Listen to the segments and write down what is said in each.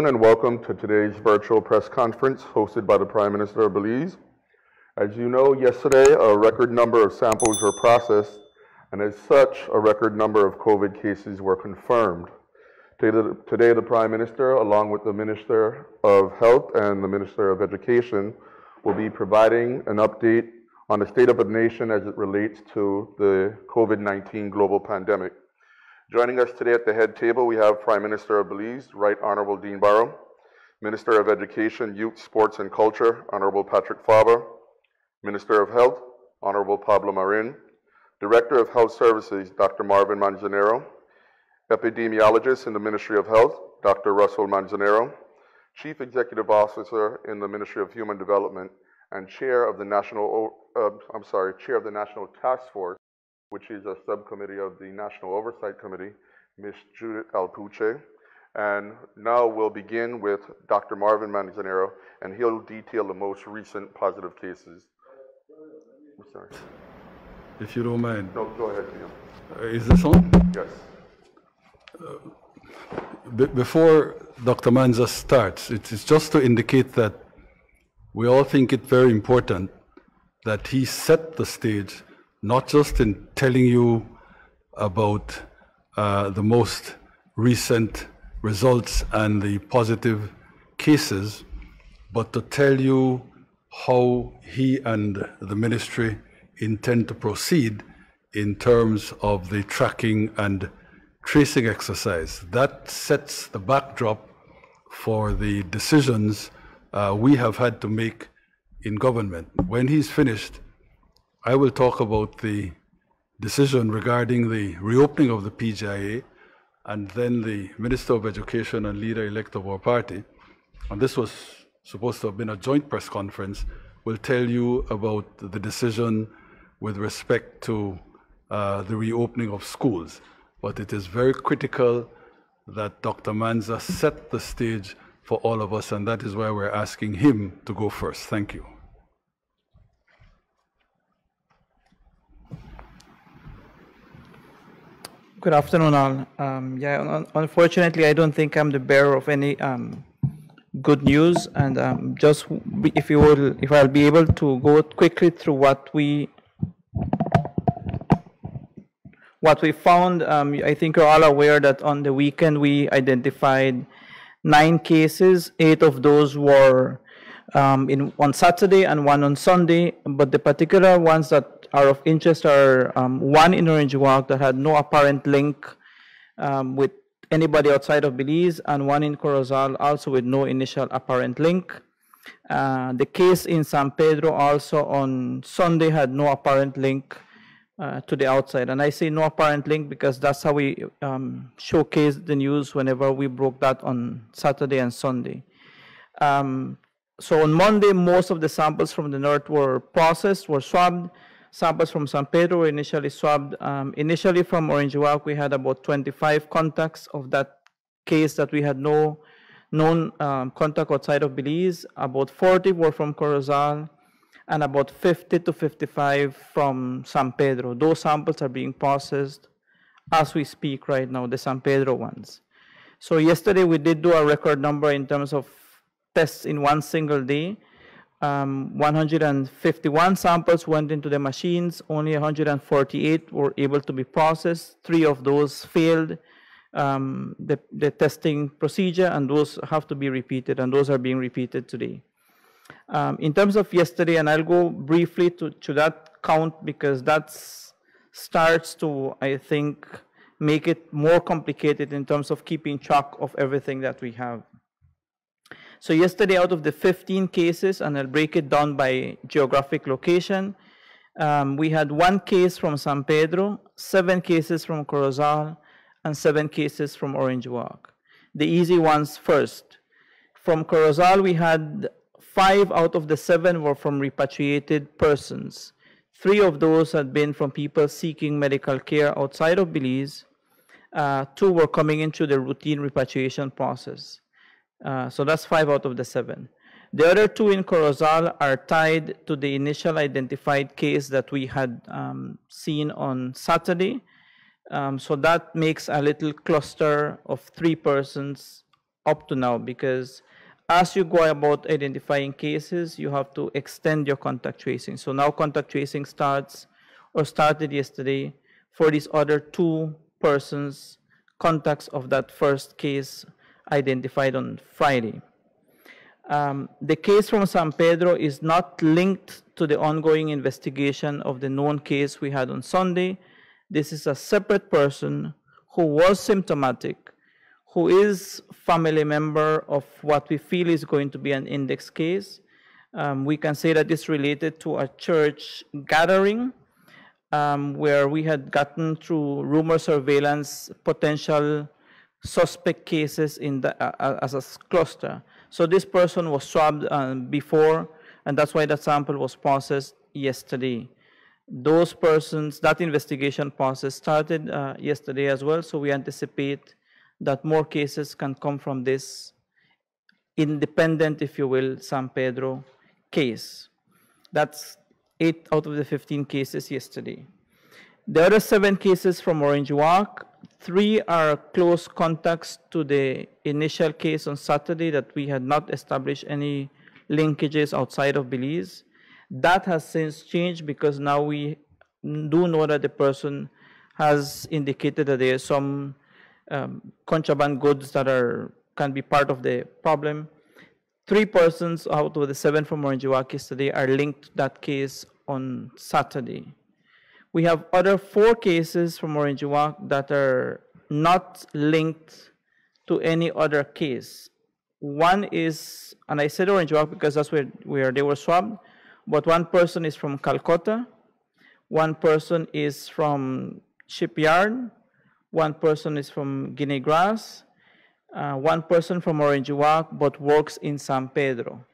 afternoon and welcome to today's virtual press conference hosted by the Prime Minister of Belize. As you know, yesterday a record number of samples were processed, and as such, a record number of COVID cases were confirmed. Today, the Prime Minister, along with the Minister of Health and the Minister of Education, will be providing an update on the state of the nation as it relates to the COVID-19 global pandemic. Joining us today at the head table, we have Prime Minister of Belize, Right Honorable Dean Barrow, Minister of Education, Youth, Sports and Culture, Honorable Patrick Faber, Minister of Health, Honorable Pablo Marin, Director of Health Services, Dr. Marvin Manzanero, Epidemiologist in the Ministry of Health, Dr. Russell Manzanero, Chief Executive Officer in the Ministry of Human Development, and Chair of the National Task Force, which is a subcommittee of the National Oversight Committee, Ms. Judith Alpuche. And now we'll begin with Dr. Marvin Manzanero, and he'll detail the most recent positive cases. I'm sorry. If you don't mind. No, go ahead, Neil. Is this on? Yes. Before Dr. Manza starts, it's just to indicate that we all think it very important that he set the stage, not just in telling you about the most recent results and the positive cases, but to tell you how he and the ministry intend to proceed in terms of the tracking and tracing exercise. That sets the backdrop for the decisions we have had to make in government. When he's finished, I will talk about the decision regarding the reopening of the PGIA, and then the Minister of Education and leader-elect of our party, and this was supposed to have been a joint press conference, will tell you about the decision with respect to the reopening of schools. But it is very critical that Dr. Manza set the stage for all of us, and that is why we're asking him to go first. Thank you. Good afternoon, all. Unfortunately, I don't think I'm the bearer of any good news, and just if I'll be able to go quickly through what we found. I think you're all aware that on the weekend we identified 9 cases. 8 of those were on Saturday and 1 on Sunday, but the particular ones that are of interest are 1 in Orange Walk that had no apparent link with anybody outside of Belize, and 1 in Corozal also with no initial apparent link. The case in San Pedro also on Sunday had no apparent link to the outside. And I say no apparent link because that's how we showcased the news whenever we broke that on Saturday and Sunday. So on Monday, most of the samples from the north were processed, were swabbed. Samples from San Pedro were initially swabbed. Initially from Orange Walk, we had about 25 contacts of that case that we had no known contact outside of Belize. About 40 were from Corozal, and about 50 to 55 from San Pedro. Those samples are being processed as we speak right now, the San Pedro ones. So yesterday we did do a record number in terms of tests in one single day. 151 samples went into the machines, only 148 were able to be processed. 3 of those failed the testing procedure, and those have to be repeated, and those are being repeated today. In terms of yesterday, and I'll go briefly to that count because that starts to, I think, make it more complicated in terms of keeping track of everything that we have. So yesterday, out of the 15 cases, and I'll break it down by geographic location, we had 1 case from San Pedro, 7 cases from Corozal, and 7 cases from Orange Walk. The easy ones first. From Corozal, we had 5 out of the 7 were from repatriated persons. 3 of those had been from people seeking medical care outside of Belize. 2 were coming into the routine repatriation process. So that's 5 out of the 7. The other 2 in Corozal are tied to the initial identified case that we had seen on Saturday. So that makes a little cluster of 3 persons up to now, because as you go about identifying cases, you have to extend your contact tracing. So now contact tracing starts or started yesterday for these other 2 persons, contacts of that first case identified on Friday. The case from San Pedro is not linked to the ongoing investigation of the known case we had on Sunday. This is a separate person who was symptomatic, who is family member of what we feel is going to be an index case. We can say that it's related to a church gathering where we had gotten through rumor surveillance potential suspect cases in the, as a cluster. So this person was swabbed before, and that's why that sample was processed yesterday. Those persons, that investigation process started yesterday as well, so we anticipate that more cases can come from this independent, if you will, San Pedro case. That's 8 out of the 15 cases yesterday. The other 7 cases from Orange Walk, 3 are close contacts to the initial case on Saturday that we had not established any linkages outside of Belize. That has since changed because now we do know that the person has indicated that there is some contraband goods that can be part of the problem. 3 persons out of the 7 from Orange Walk yesterday are linked to that case on Saturday. We have other 4 cases from Orange Walk that are not linked to any other case. One is, and I said Orange Walk because that's where they were swabbed, but one person is from Calcutta, one person is from Shipyard, one person is from Guinea Grass, one person from Orange Walk but works in San Pedro.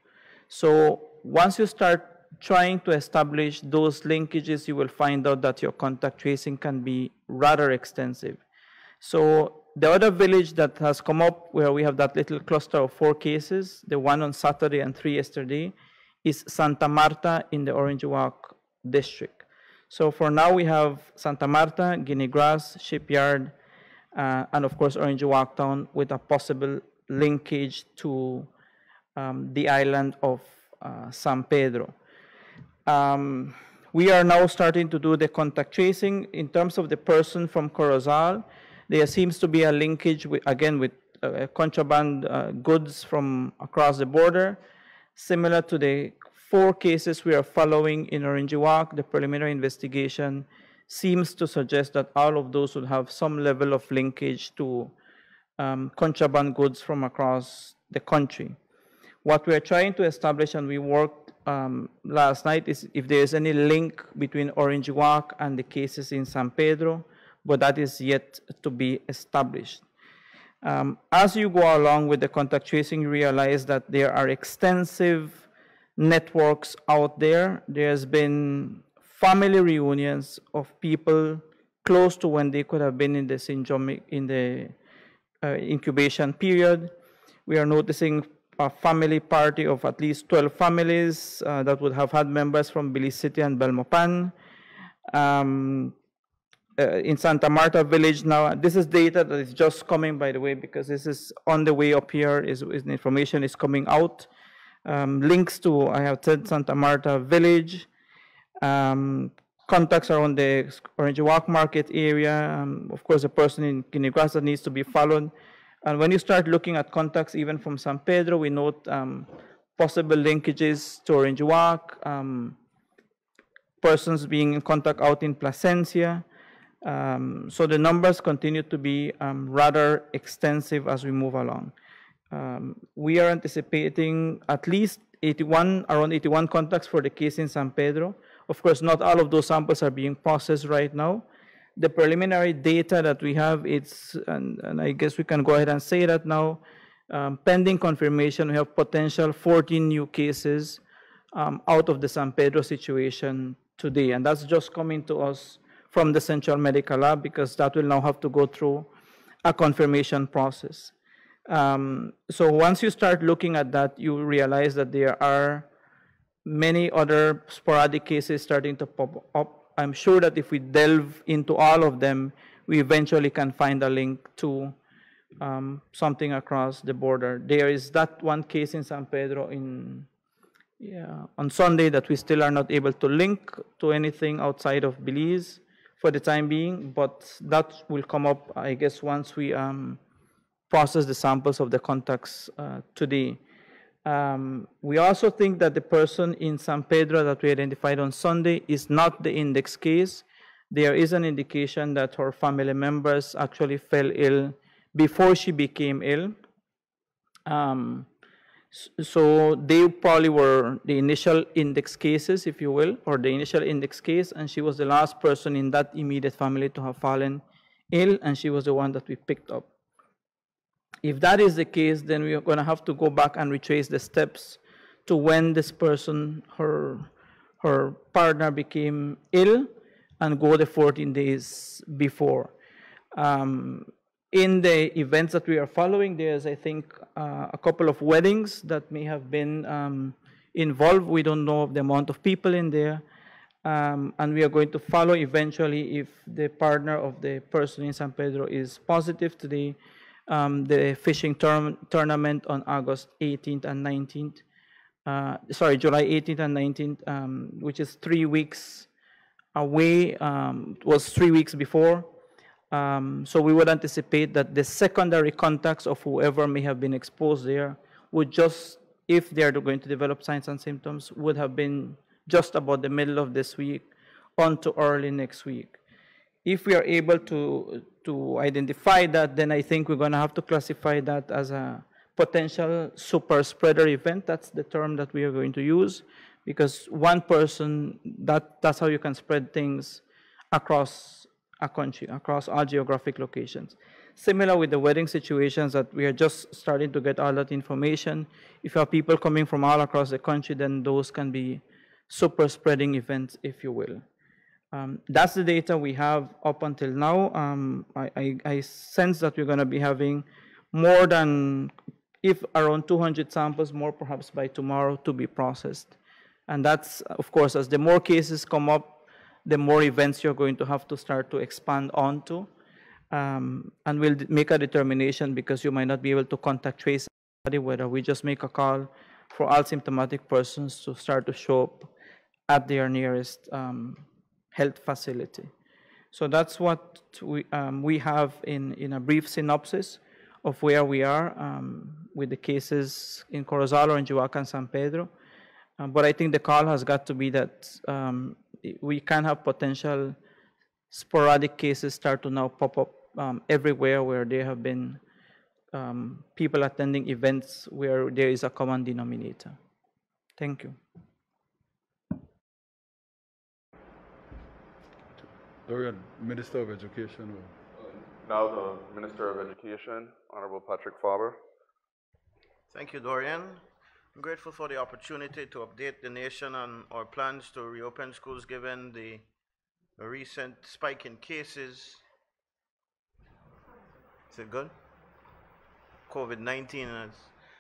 So once you start trying to establish those linkages, you will find out that your contact tracing can be rather extensive. So the other village that has come up where we have that little cluster of 4 cases, the one on Saturday and 3 yesterday, is Santa Marta in the Orange Walk district. So for now we have Santa Marta, Guinea Grass, Shipyard, and of course Orange Walk Town with a possible linkage to the island of San Pedro. We are now starting to do the contact tracing. In terms of the person from Corozal, there seems to be a linkage, with contraband goods from across the border. Similar to the 4 cases we are following in Orange Walk, the preliminary investigation seems to suggest that all of those would have some level of linkage to contraband goods from across the country. What we are trying to establish, and we worked last night, is if there is any link between Orange Walk and the cases in San Pedro, but that is yet to be established. As you go along with the contact tracing, you realize that there are extensive networks out there. There's been family reunions of people close to when they could have been in the syndromic, in the incubation period. We are noticing a family party of at least 12 families that would have had members from Belize City and Belmopan. In Santa Marta village now, this is data that is just coming, by the way, because this is on the way up here, is the information is coming out. Links to, I have said, Santa Marta village. Contacts are on the Orange Walk Market area. Of course, a person in Guinea Grass that needs to be followed. And when you start looking at contacts even from San Pedro, we note possible linkages to Orange Walk, persons being in contact out in Placencia. So the numbers continue to be rather extensive as we move along. We are anticipating at least around 81 contacts for the case in San Pedro. Of course, not all of those samples are being processed right now. The preliminary data that we have, and I guess we can go ahead and say that now, pending confirmation, we have potential 14 new cases out of the San Pedro situation today. And that's just coming to us from the Central Medical Lab, because that will now have to go through a confirmation process. So once you start looking at that, you realize that there are many other sporadic cases starting to pop up. I'm sure that if we delve into all of them, we eventually can find a link to something across the border. There is that one case in San Pedro on Sunday that we still are not able to link to anything outside of Belize for the time being, but that will come up, I guess, once we process the samples of the contacts today. We also think that the person in San Pedro that we identified on Sunday is not the index case. There is an indication that her family members actually fell ill before she became ill. So they probably were the initial index cases, if you will, or the initial index case, and she was the last person in that immediate family to have fallen ill, and she was the one that we picked up. If that is the case, then we are going to have to go back and retrace the steps to when this person, her partner became ill, and go the 14 days before. In the events that we are following, there's, I think, a couple of weddings that may have been involved. We don't know of the amount of people in there. And we are going to follow eventually if the partner of the person in San Pedro is positive to the fishing tournament on August 18th and 19th. July 18th and 19th, which is 3 weeks away, was 3 weeks before. So we would anticipate that the secondary contacts of whoever may have been exposed there would just, if they're going to develop signs and symptoms, would have been just about the middle of this week on to early next week. If we are able to identify that, then I think we're going to have to classify that as a potential super spreader event. That's the term that we are going to use, because one person, that's how you can spread things across a country, across all geographic locations. Similar with the wedding situations that we are just starting to get all that information. If you have people coming from all across the country, then those can be super spreading events, if you will. That's the data we have up until now. I sense that we're going to be having more than, if around 200 samples, more perhaps by tomorrow, to be processed. And that's, of course, as the more cases come up, the more events you're going to have to start to expand onto. And we'll make a determination, because you might not be able to contact trace somebody, whether we just make a call for all symptomatic persons to start to show up at their nearest health facility. So that's what we have in a brief synopsis of where we are with the cases in Corozal or in Juaca and San Pedro. But I think the call has got to be that we can have potential sporadic cases start to now pop up everywhere where there have been people attending events where there is a common denominator. Thank you. Dorian, Minister of Education. Now the Minister of Education, Honorable Patrick Faber. Thank you, Dorian. I'm grateful for the opportunity to update the nation on our plans to reopen schools given the recent spike in cases. Is it good? COVID-19.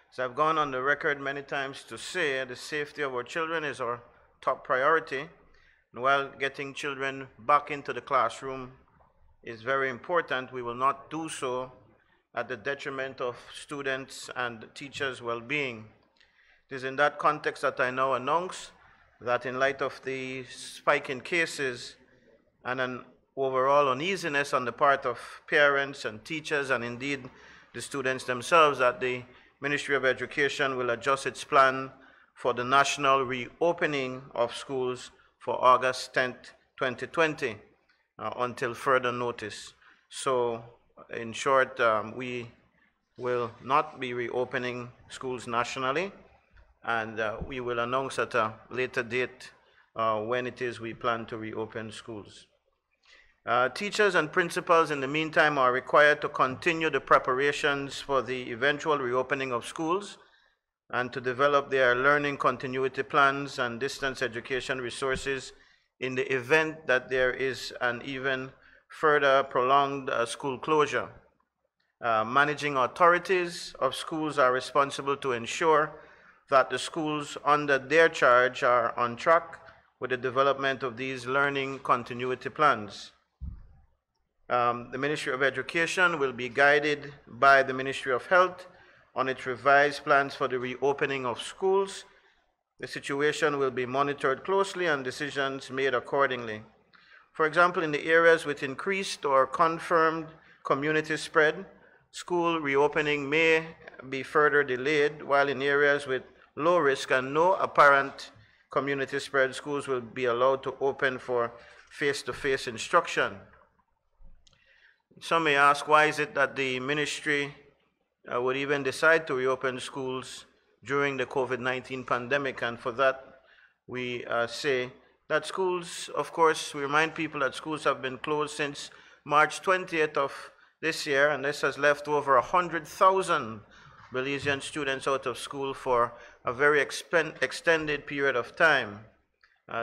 So I've gone on the record many times to say the safety of our children is our top priority. And while getting children back into the classroom is very important, we will not do so at the detriment of students and teachers' well-being. It is in that context that I now announce that in light of the spike in cases and an overall uneasiness on the part of parents and teachers and indeed the students themselves, that the Ministry of Education will adjust its plan for the national reopening of schools for August 10th, 2020 until further notice. So in short, we will not be reopening schools nationally, and we will announce at a later date when it is we plan to reopen schools. Teachers and principals in the meantime are required to continue the preparations for the eventual reopening of schools and to develop their learning continuity plans and distance education resources in the event that there is an even further prolonged school closure. Managing authorities of schools are responsible to ensure that the schools under their charge are on track with the development of these learning continuity plans. The Ministry of Education will be guided by the Ministry of Health on its revised plans for the reopening of schools. The situation will be monitored closely and decisions made accordingly. For example, in the areas with increased or confirmed community spread, school reopening may be further delayed, while in areas with low risk and no apparent community spread, schools will be allowed to open for face-to-face instruction. Some may ask, why is it that the ministry would even decide to reopen schools during the COVID-19 pandemic? And for that, we say that schools, of course, we remind people that schools have been closed since March 20th of this year, and this has left over 100,000 Belizean students out of school for a very extended period of time.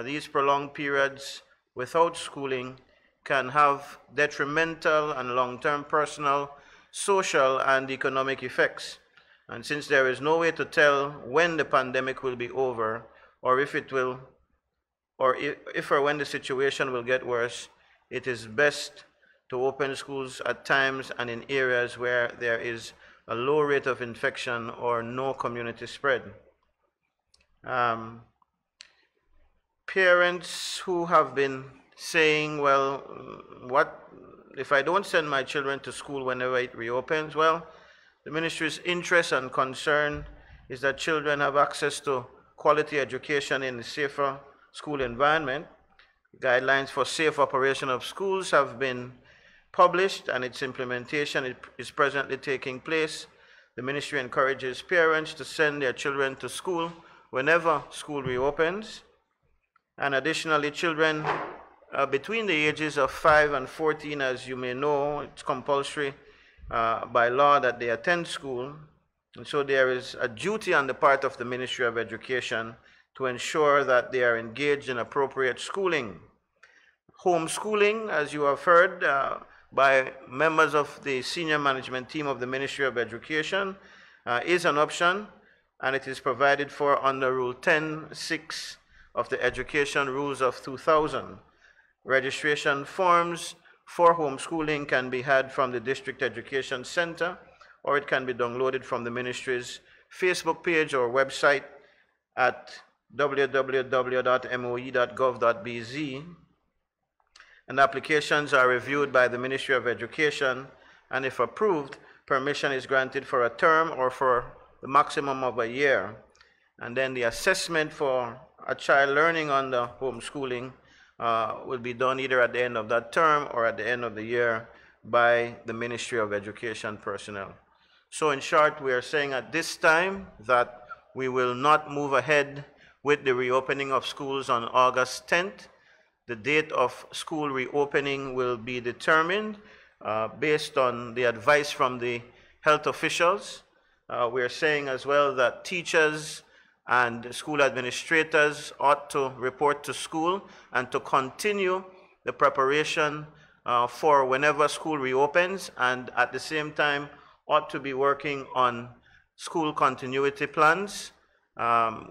These prolonged periods without schooling can have detrimental and long-term personal, social, and economic effects. And since there is no way to tell when the pandemic will be over, or if it will, or if or when the situation will get worse, it is best to open schools at times and in areas where there is a low rate of infection or no community spread. Parents who have been saying, well, what if I don't send my children to school whenever it reopens? Well, the ministry's interest and concern is that children have access to quality education in a safer school environment. Guidelines for safe operation of schools have been published and its implementation is presently taking place. The ministry encourages parents to send their children to school whenever school reopens. And additionally, children between the ages of 5 and 14, as you may know, it's compulsory by law that they attend school. And so there is a duty on the part of the Ministry of Education to ensure that they are engaged in appropriate schooling. Homeschooling, as you have heard by members of the senior management team of the Ministry of Education, is an option, and it is provided for under Rule 10.6 of the Education Rules of 2000. Registration forms for homeschooling can be had from the District Education Center, or it can be downloaded from the ministry's Facebook page or website at www.moe.gov.bz. And applications are reviewed by the Ministry of Education, and if approved, permission is granted for a term or for the maximum of a year. And then the assessment for a child learning under homeschooling will be done either at the end of that term or at the end of the year by the Ministry of Education personnel. So in short, we are saying at this time that we will not move ahead with the reopening of schools on August 10th. The date of school reopening will be determined based on the advice from the health officials. We are saying as well that teachers and school administrators ought to report to school and to continue the preparation for whenever school reopens, and at the same time ought to be working on school continuity plans.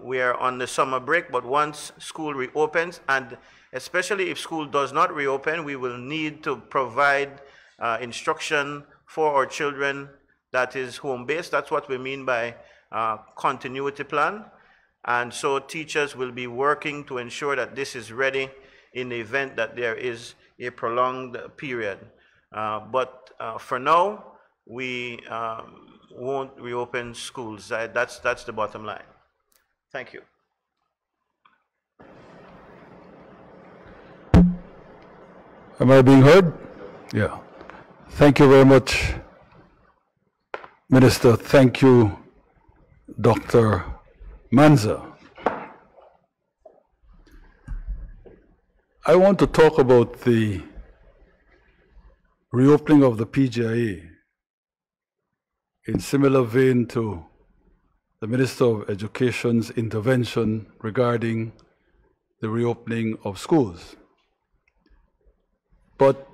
We are on the summer break, but once school reopens, and especially if school does not reopen, we will need to provide instruction for our children that is home-based. That's what we mean by continuity plan. And so teachers will be working to ensure that this is ready in the event that there is a prolonged period. But for now, we won't reopen schools. That's the bottom line. Thank you. Am I being heard? Yeah. Thank you very much, Minister. Thank you, Dr. Manza. I want to talk about the reopening of the PGIA in similar vein to the Minister of Education's intervention regarding the reopening of schools. But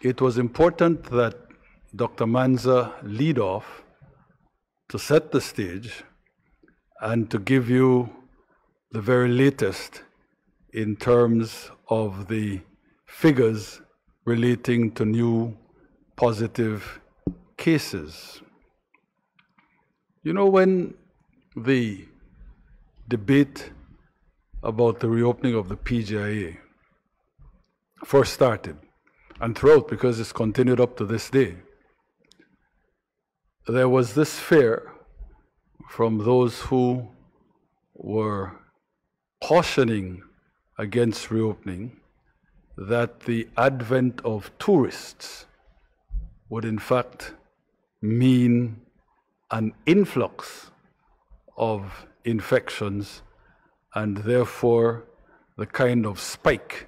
it was important that Dr. Manza lead off to set the stage and to give you the very latest in terms of the figures relating to new positive cases. You know, when the debate about the reopening of the PGIA first started, and throughout, because it's continued up to this day, there was this fear from those who were cautioning against reopening that the advent of tourists would in fact mean an influx of infections and therefore the kind of spike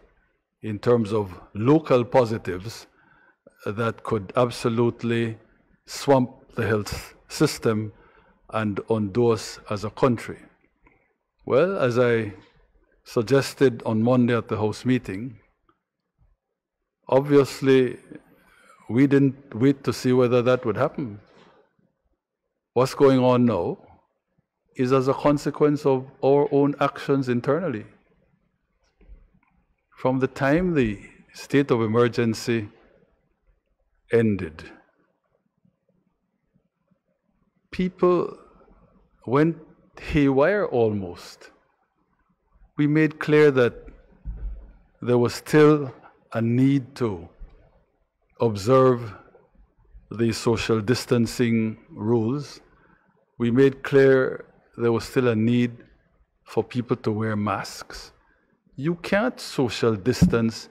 in terms of local positives that could absolutely swamp the health system and undo us as a country. Well, as I suggested on Monday at the House meeting, obviously we didn't wait to see whether that would happen. What's going on now is as a consequence of our own actions internally. From the time the state of emergency ended, people went haywire almost. We made clear that there was still a need to observe the social distancing rules. We made clear there was still a need for people to wear masks. You can't social distance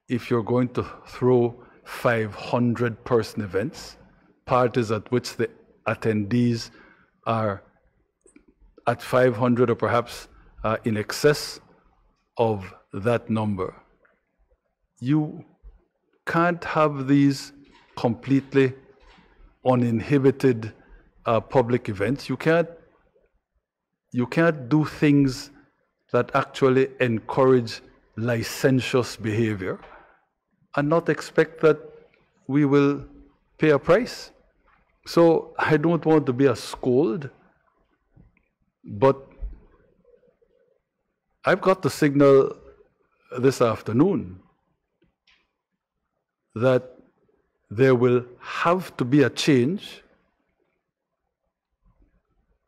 if you're going to throw 500-person events, parties at which the attendees are at 500 or perhaps in excess of that number. You can't have these completely uninhibited public events. You can't do things that actually encourage licentious behavior and not expect that we will pay a price. So I don't want to be a scold, but I've got the signal this afternoon that there will have to be a change,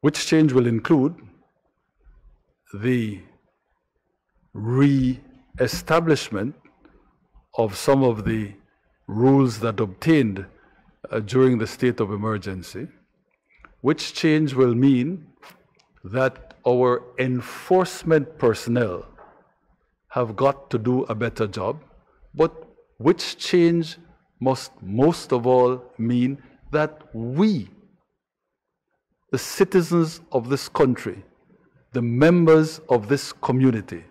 which change will include the re-establishment of some of the rules that obtained during the state of emergency, which change will mean that our enforcement personnel have got to do a better job, but which change must most of all mean that we, the citizens of this country, the members of this community,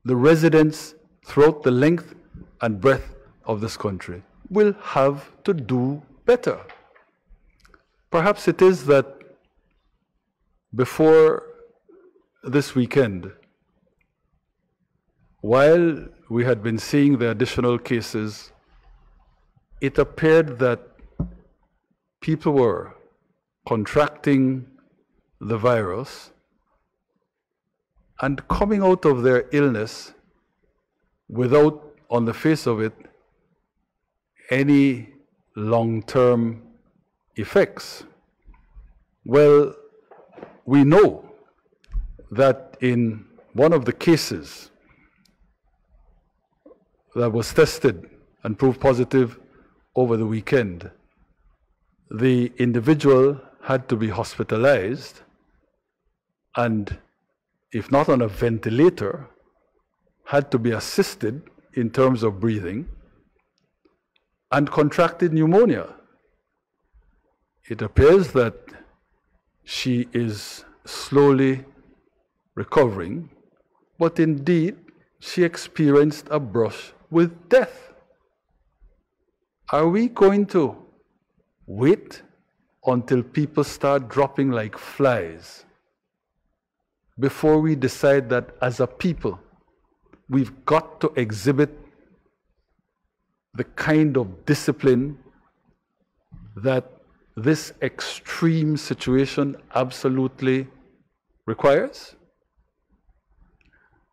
the residents throughout the length and breadth of this country, will have to do better. Perhaps it is that before this weekend, while we had been seeing the additional cases, it appeared that people were contracting the virus and coming out of their illness without, on the face of it, any long-term effects. Well, we know that in one of the cases that was tested and proved positive over the weekend, the individual had to be hospitalized and, if not on a ventilator, had to be assisted in terms of breathing and contracted pneumonia. It appears that she is slowly recovering, but indeed she experienced a brush with death. Are we going to wait until people start dropping like flies before we decide that as a people we've got to exhibit the kind of discipline that this extreme situation absolutely requires?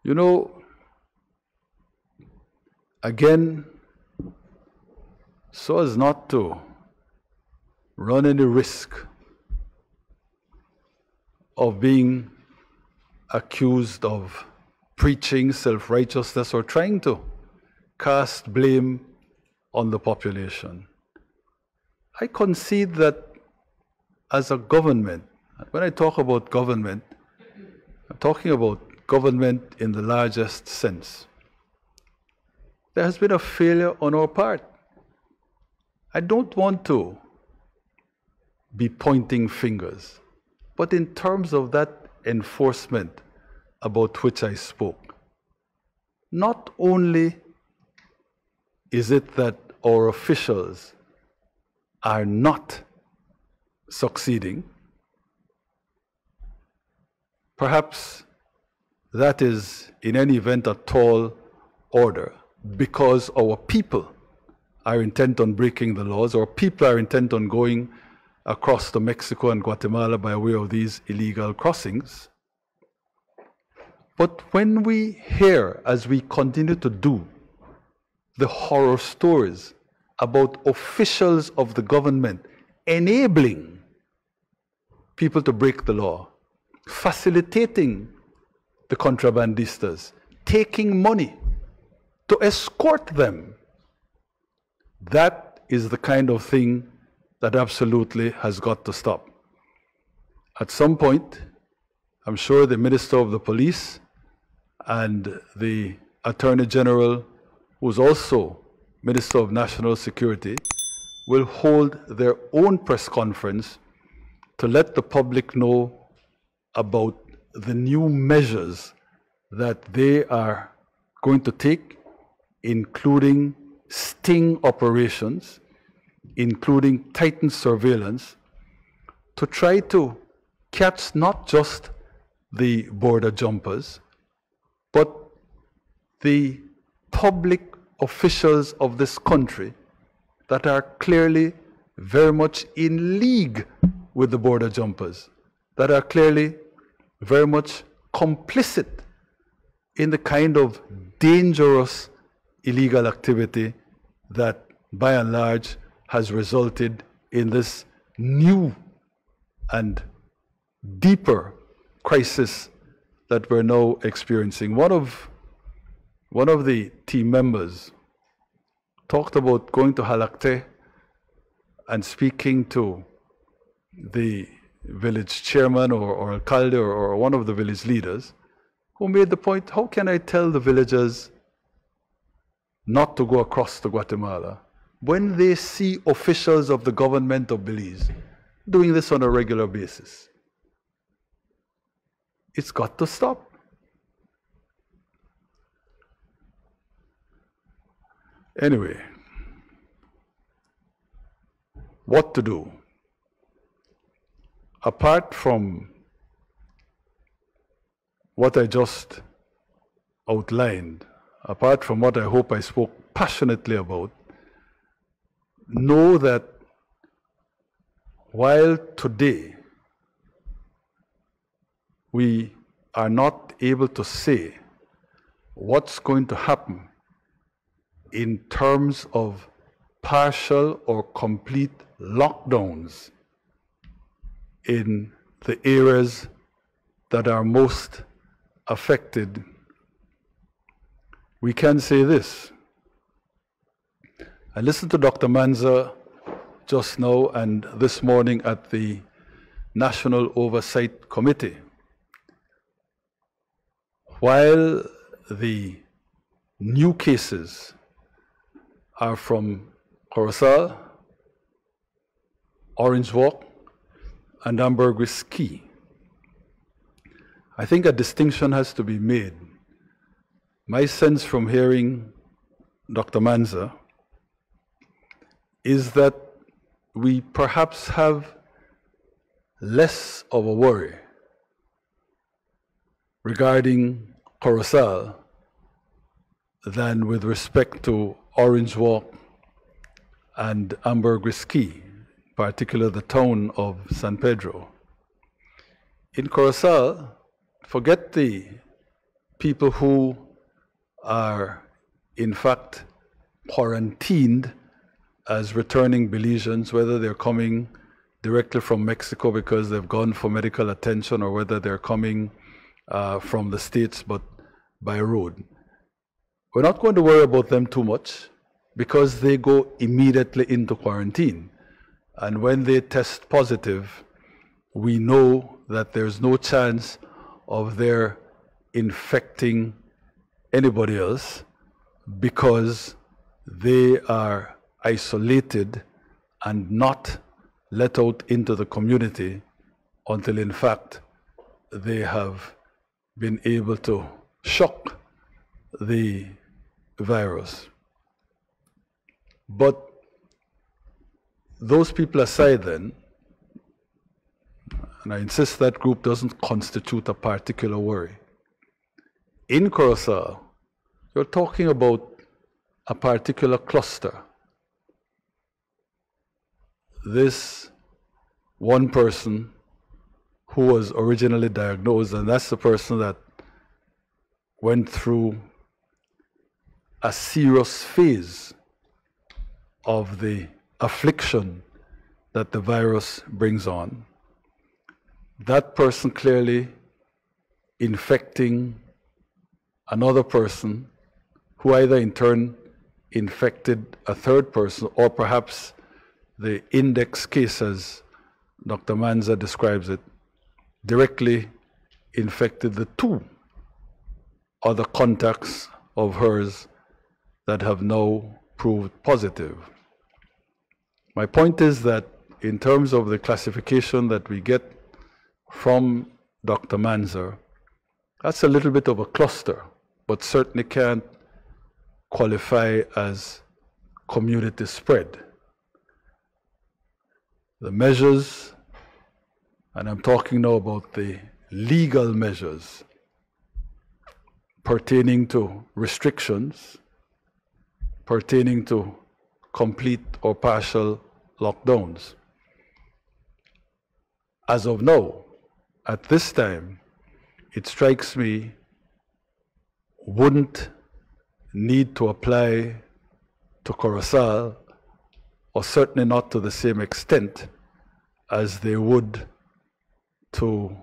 You know, again, so as not to run any risk of being accused of preaching self-righteousness or trying to cast blame on the population. I concede that as a government, when I talk about government, I'm talking about government in the largest sense. There has been a failure on our part. I don't want to be pointing fingers, but in terms of that enforcement about which I spoke, not only is it that our officials are not succeeding, perhaps that is in any event a tall order, because our people are intent on breaking the laws, our people are intent on going across to Mexico and Guatemala by way of these illegal crossings. But when we hear, as we continue to do, the horror stories about officials of the government enabling people to break the law, facilitating the contrabandistas, taking money to escort them, that is the kind of thing that absolutely has got to stop. At some point, I'm sure the Minister of the Police and the Attorney General, who's also Minister of National Security, will hold their own press conference to let the public know about the new measures that they are going to take, including sting operations, including tightened surveillance, to try to catch not just the border jumpers, but the public officials of this country that are clearly very much in league with the border jumpers, that are clearly very much complicit in the kind of dangerous illegal activity that by and large has resulted in this new and deeper crisis that we're now experiencing. One of the team members talked about going to Halakte and speaking to the village chairman or alcalde or one of the village leaders, who made the point, how can I tell the villagers not to go across to Guatemala when they see officials of the government of Belize doing this on a regular basis? It's got to stop. Anyway, what to do? Apart from what I just outlined, apart from what I hope I spoke passionately about, know that while today we are not able to say what's going to happen in terms of partial or complete lockdowns in the areas that are most affected, we can say this. I listened to Dr. Manza just now and this morning at the National Oversight Committee. While the new cases are from Corozal, Orange Walk, and Ambergris Key, I think a distinction has to be made. My sense from hearing Dr. Manza is that we perhaps have less of a worry regarding Corozal than with respect to Orange Walk and Ambergris Key, particularly the town of San Pedro. In Corozal, forget the people who are in fact quarantined as returning Belizeans, whether they're coming directly from Mexico because they've gone for medical attention, or whether they're coming from the States but by road. We're not going to worry about them too much because they go immediately into quarantine. And when they test positive, we know that there's no chance of their infecting anybody else because they are isolated and not let out into the community until, in fact, they have been able to shock the virus. But those people aside then, and I insist that group doesn't constitute a particular worry. In Corozal, you're talking about a particular cluster. This one person who was originally diagnosed, and that's the person that went through a serious phase of the affliction that the virus brings on. That person clearly infecting another person who either in turn infected a third person, or perhaps the index case, as Dr. Manza describes it, directly infected the two other contacts of hers that have now proved positive. My point is that in terms of the classification that we get from Dr. Manza, that's a little bit of a cluster, but certainly can't qualify as community spread. The measures, and I'm talking now about the legal measures pertaining to restrictions, pertaining to complete or partial lockdowns. As of now, at this time, it strikes me wouldn't need to apply to Corozal, or certainly not to the same extent as they would to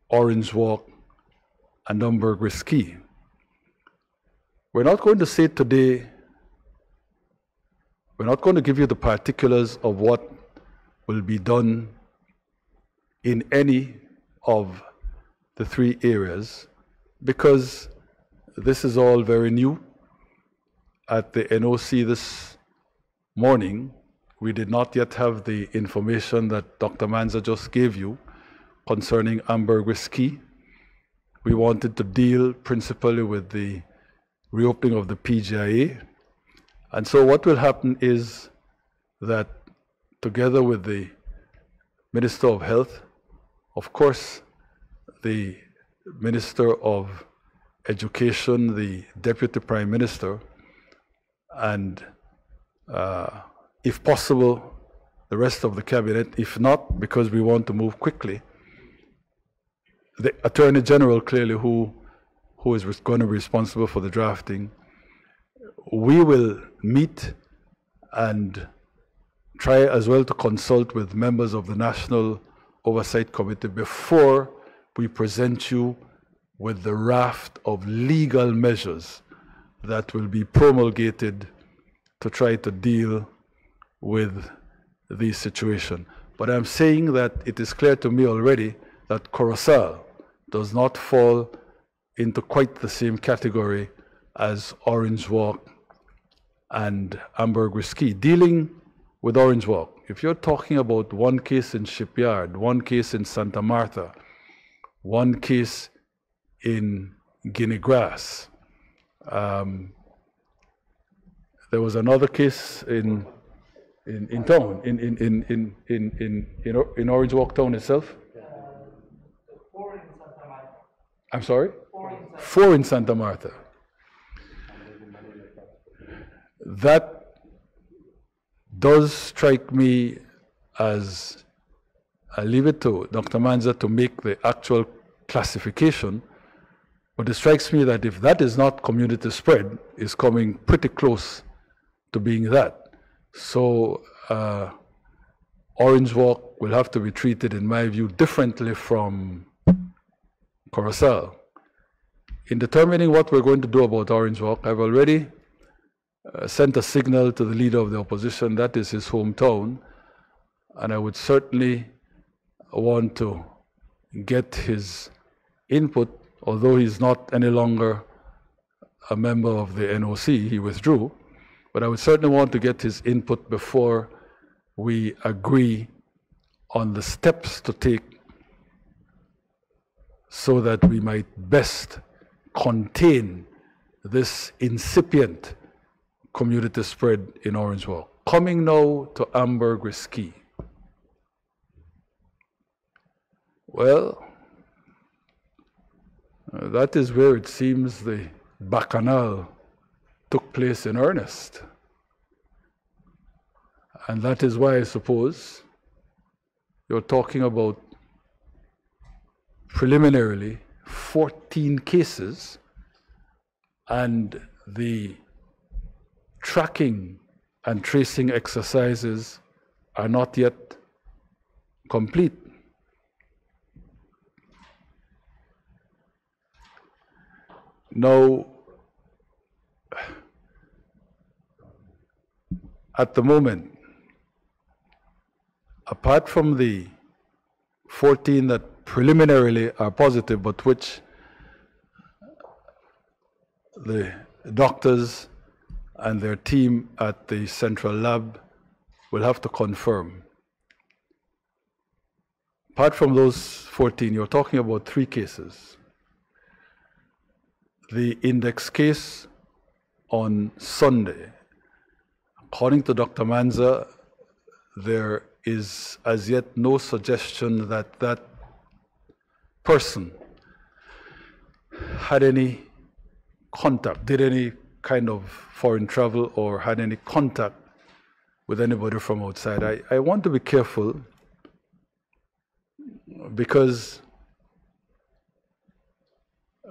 Orange Walk and Umberg Risky. We're not going to say today, we're not going to give you the particulars of what will be done in any of the three areas, because this is all very new. At the NOC this morning, we did not yet have the information that Dr. Manza just gave you concerning Umberg Risky. We wanted to deal principally with the reopening of the PGIA. And so what will happen is that together with the Minister of Health, of course, the Minister of Education, the Deputy Prime Minister, and if possible, the rest of the cabinet, if not, because we want to move quickly, the Attorney General clearly who is going to be responsible for the drafting, we will meet and try as well to consult with members of the National Oversight Committee before we present you with the raft of legal measures that will be promulgated to try to deal with the situation. But I'm saying that it is clear to me already that Corozal does not fall into quite the same category as Orange Walk and Umberg Risky. Dealing with Orange Walk, if you're talking about one case in Shipyard, one case in Santa Martha, one case in Guinea Grass, there was another case in town, in Orange Walk town itself. 4 in Santa Martha. I'm sorry? 4 in Santa Martha. That does strike me as, I leave it to Dr. Manza to make the actual classification, but it strikes me that if that is not community spread, it's coming pretty close to being that. So Orange Walk will have to be treated, in my view, differently from Corozal. In determining what we're going to do about Orange Walk, I've already sent a signal to the leader of the opposition. That is his hometown, and I would certainly want to get his input, although he's not any longer a member of the NOC, he withdrew, but I would certainly want to get his input before we agree on the steps to take so that we might best contain this incipient community spread in Orange Walk. Coming now to Ambergris Key. Well, that is where it seems the bacchanal took place in earnest. And that is why I suppose you're talking about preliminarily 14 cases, and the tracking and tracing exercises are not yet complete. Now, at the moment, apart from the 14 that preliminarily are positive, but which the doctors and their team at the central lab will have to confirm. Apart from those 14, you're talking about 3 cases. The index case on Sunday, according to Dr. Manza, there is as yet no suggestion that that person had any contact, did any kind of foreign travel, or had any contact with anybody from outside. I want to be careful because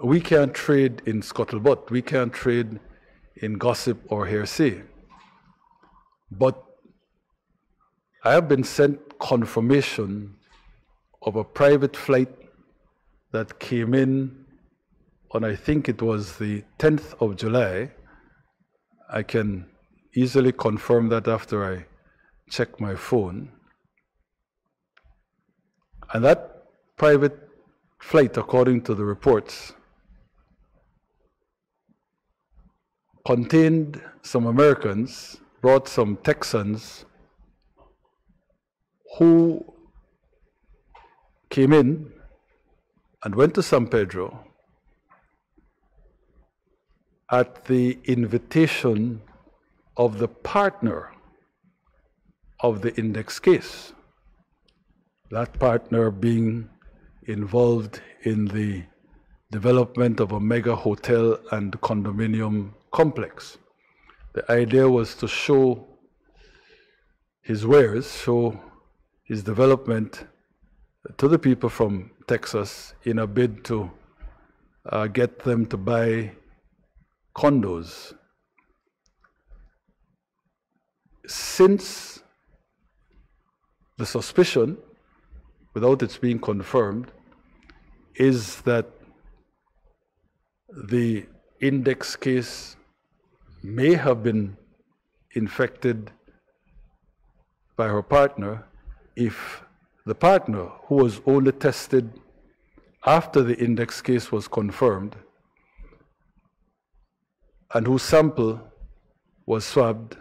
we can't trade in scuttlebutt. We can't trade in gossip or hearsay. But I have been sent confirmation of a private flight that came in on, I think it was the 10th of July. I can easily confirm that after I check my phone. And that private flight, according to the reports, contained some Americans, brought some Texans who came in and went to San Pedro at the invitation of the partner of the index case, that partner being involved in the development of a mega hotel and condominium complex. The idea was to show his wares, show his development to the people from Texas in a bid to get them to buy condos. Since the suspicion, without its being confirmed, is that the index case may have been infected by her partner, if the partner, who was only tested after the index case was confirmed and whose sample was swabbed,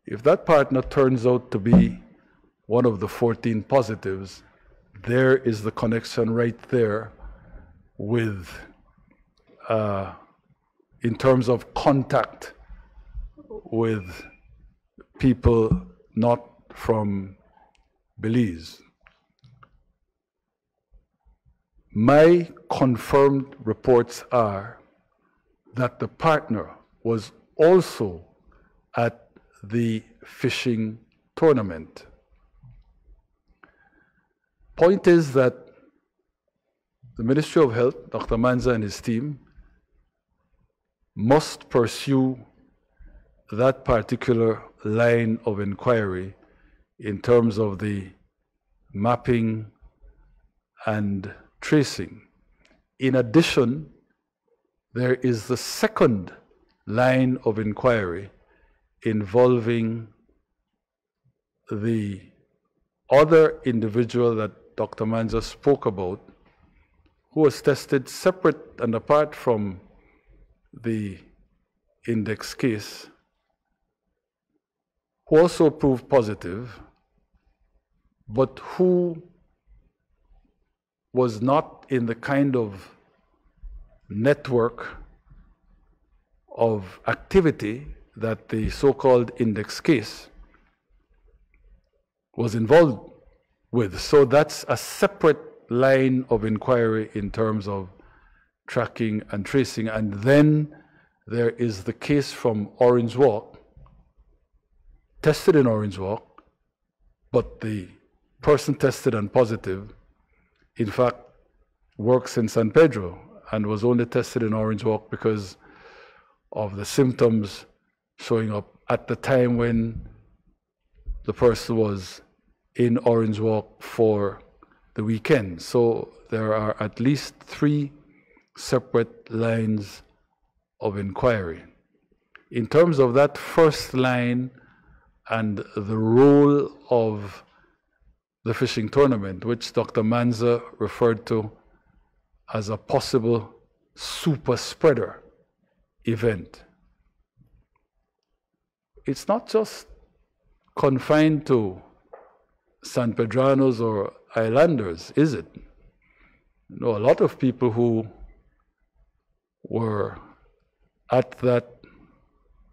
if that partner turns out to be one of the 14 positives, there is the connection right there with, in terms of contact with people not from Belize. My confirmed reports are that the partner was also at the fishing tournament. Point is that the Ministry of Health, Dr. Manza and his team, must pursue that particular line of inquiry in terms of the mapping and tracing. In addition, there is the second line of inquiry involving the other individual that Dr. Manza spoke about, who was tested separate and apart from the index case, who also proved positive, but who was not in the kind of network of activity that the so-called index case was involved with. So that's a separate line of inquiry in terms of tracking and tracing. And then there is the case from Orange Walk, tested in Orange Walk, but the person tested and positive, in fact, works in San Pedro and was only tested in Orange Walk because of the symptoms showing up at the time when the person was in Orange Walk for the weekend. So there are at least 3 separate lines of inquiry. In terms of that first line and the role of the fishing tournament, which Dr. Manza referred to as a possible super spreader event, it's not just confined to San Pedranos or Islanders, is it? A lot of people who were at that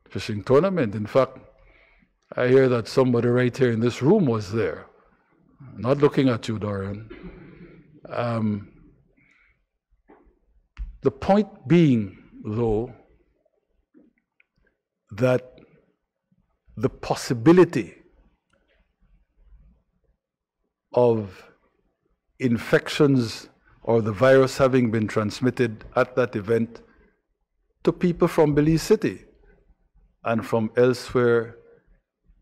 fishing tournament, in fact, I hear that somebody right here in this room was there. Not looking at you, Dorian. The point being, though, that the possibility of infections or the virus having been transmitted at that event to people from Belize City and from elsewhere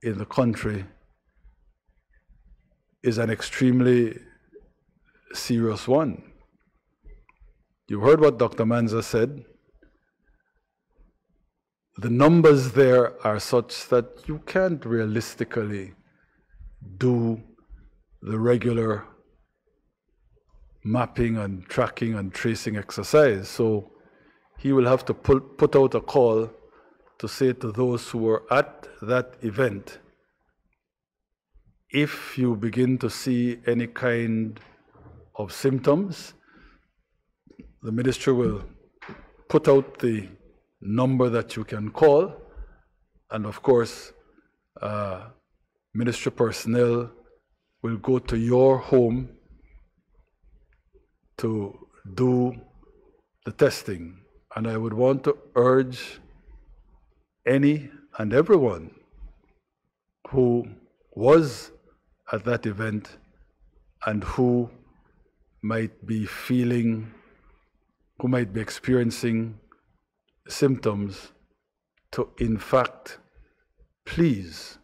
in the country is an extremely serious one. You heard what Dr. Manza said. The numbers there are such that you can't realistically do the regular mapping and tracking and tracing exercise. So he will have to put out a call to say to those who were at that event, if you begin to see any kind of symptoms, the ministry will put out the number that you can call, and of course, ministry personnel will go to your home to do the testing. And I would want to urge any and everyone who was at that event and who might be experiencing symptoms to, in fact, please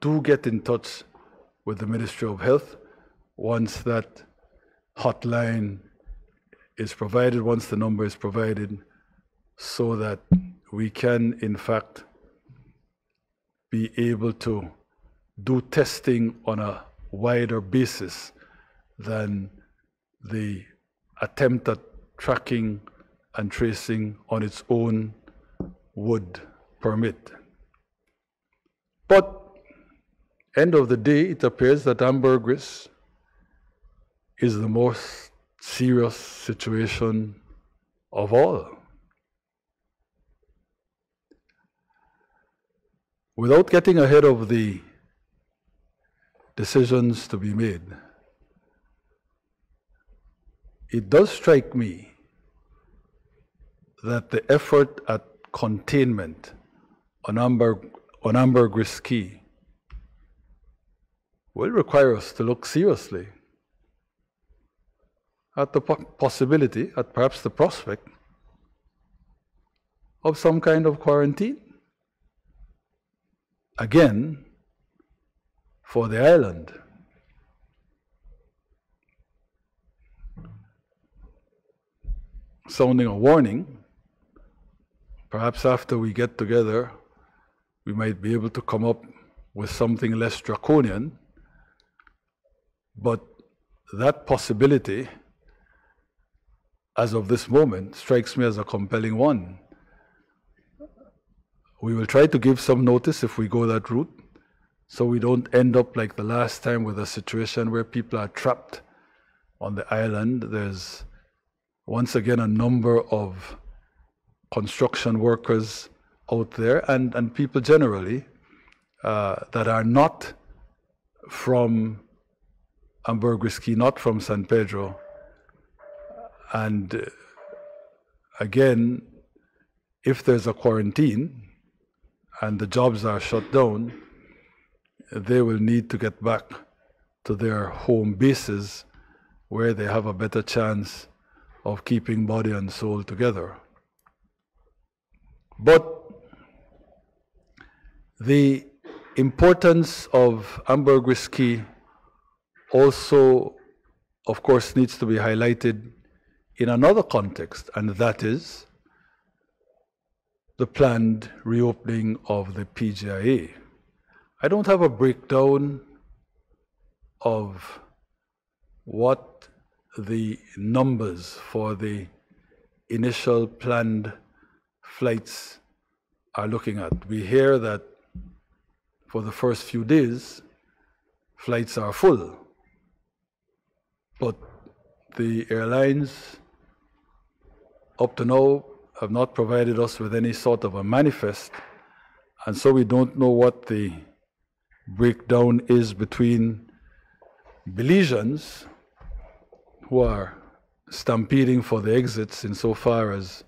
do get in touch with the Ministry of Health once that hotline is provided, once the number is provided, so that we can, in fact, be able to do testing on a wider basis than the attempt at tracking and tracing on its own would permit. But end of the day, it appears that ambergris is the most serious situation of all. Without getting ahead of the decisions to be made, it does strike me that the effort at containment on ambergris key will require us to look seriously at the possibility, at perhaps the prospect, of some kind of quarantine. again for the island. Sounding a warning, perhaps after we get together, we might be able to come up with something less draconian, but that possibility, as of this moment, strikes me as a compelling one. We will try to give some notice if we go that route, so we don't end up like the last time with a situation where people are trapped on the island. There's once again a number of construction workers out there and people generally that are not from Ambergris-Key, not from San Pedro. And again, if there's a quarantine and the jobs are shut down, they will need to get back to their home bases where they have a better chance of keeping body and soul together. But the importance of Ambergris-Key also, of course, needs to be highlighted in another context, and that is the planned reopening of the PGIA. I don't have a breakdown of what the numbers for the initial planned flights are looking at. We hear that for the first few days, flights are full, but the airlines up to now have not provided us with any sort of a manifest, and so we don't know what the breakdown is between Belizeans who are stampeding for the exits insofar as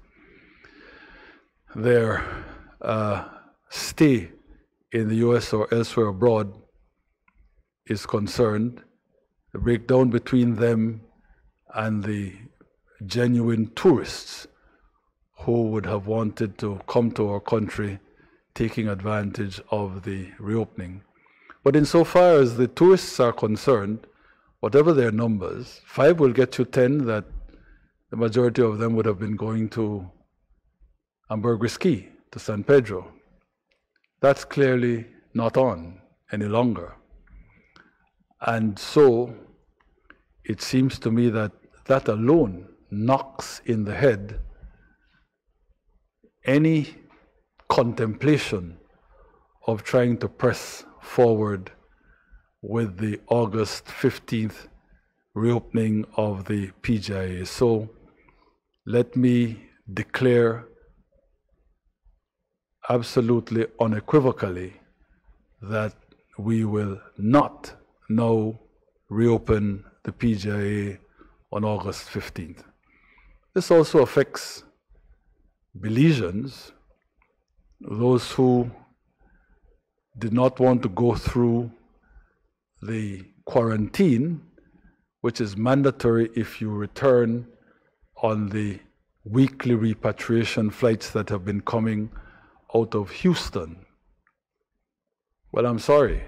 their stay in the US or elsewhere abroad is concerned, the breakdown between them and the genuine tourists who would have wanted to come to our country taking advantage of the reopening. But insofar as the tourists are concerned, whatever their numbers, 5 will get you 10 that the majority of them would have been going to Ambergris-Key, to San Pedro. That's clearly not on any longer. And so it seems to me that that alone knocks in the head any contemplation of trying to press forward with the August 15th reopening of the PGIA. So let me declare absolutely unequivocally that we will not now reopen the PGIA on August 15th. This also affects Belizeans, those who did not want to go through the quarantine, which is mandatory if you return on the weekly repatriation flights that have been coming out of Houston. Well, I'm sorry.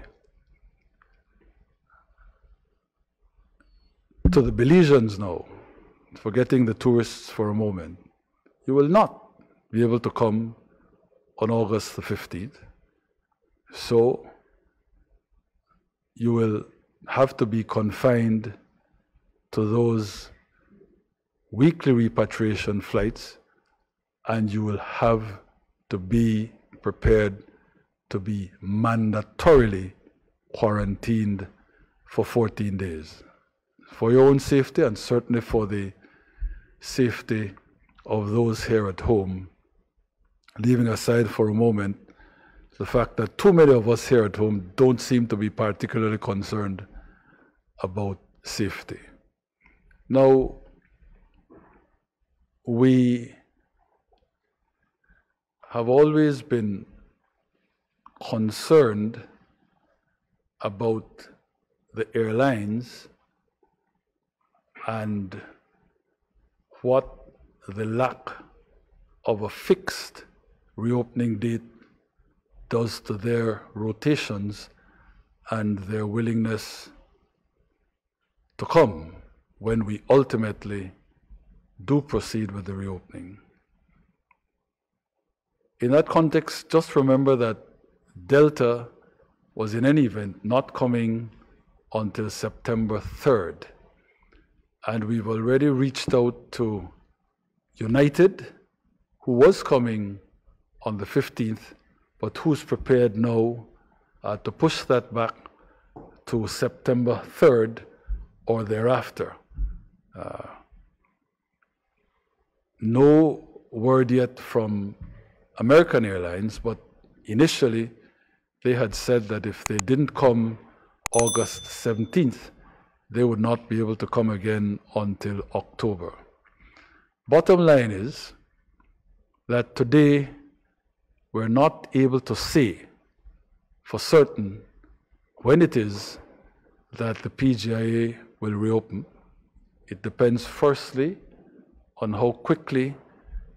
To the Belizeans now, forgetting the tourists for a moment, you will not be able to come on August the 15th. So you will have to be confined to those weekly repatriation flights, and you will have to be prepared to be mandatorily quarantined for 14 days. For your own safety and certainly for the safety of those here at home, leaving aside for a moment the fact that too many of us here at home don't seem to be particularly concerned about safety. Now, we have always been concerned about the airlines and what the lack of a fixed reopening date does to their rotations and their willingness to come when we ultimately do proceed with the reopening. In that context, just remember that Delta was in any event not coming until September 3rd. And we've already reached out to United, who was coming on the 15th, but who's prepared now to push that back to September 3rd or thereafter. No word yet from American Airlines, but initially they had said that if they didn't come August 17th, they would not be able to come again until October. Bottom line is that today we're not able to say for certain when it is that the PGIA will reopen. It depends firstly on how quickly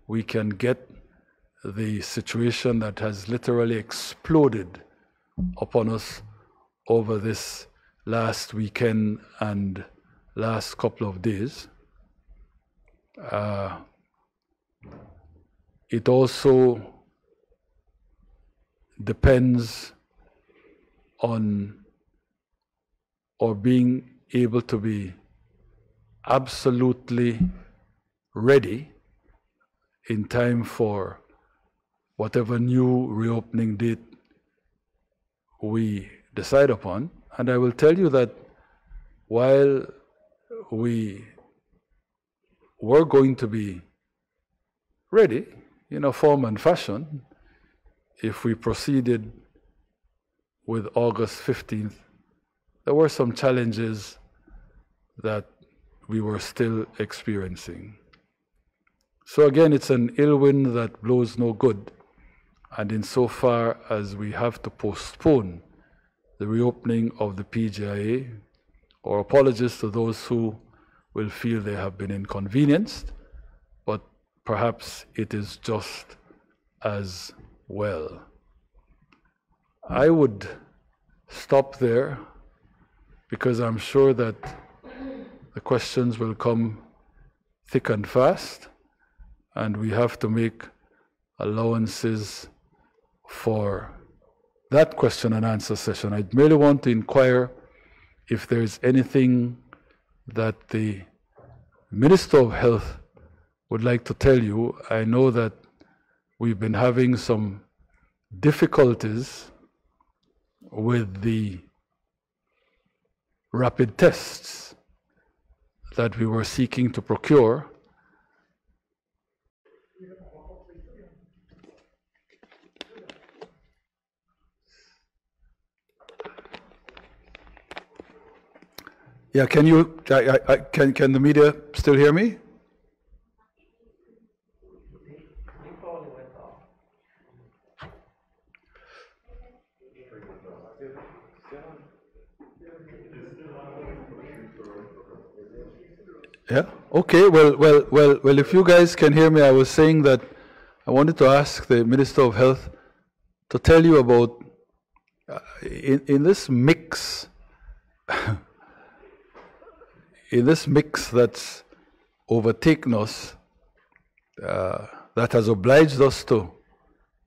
we can get the situation that has literally exploded upon us over this last weekend and last couple of days. It also depends on our being able to be absolutely ready in time for whatever new reopening date we decide upon. And I will tell you that while we were going to be ready in a form and fashion, if we proceeded with August 15th, there were some challenges that we were still experiencing. So again, it's an ill wind that blows no good. And insofar as we have to postpone the reopening of the PGIA, or apologies to those who will feel they have been inconvenienced, but perhaps it is just as well. I would stop there because I'm sure that the questions will come thick and fast, and we have to make allowances for that question and answer session. I merely want to inquire if there is anything that the Minister of Health would like to tell you. I know that we've been having some difficulties with the rapid tests that we were seeking to procure. Yeah, can the media still hear me? Yeah. Okay. Well. If you guys can hear me, I was saying that I wanted to ask the Minister of Health to tell you about in this mix. In this mix that's overtaken us, that has obliged us to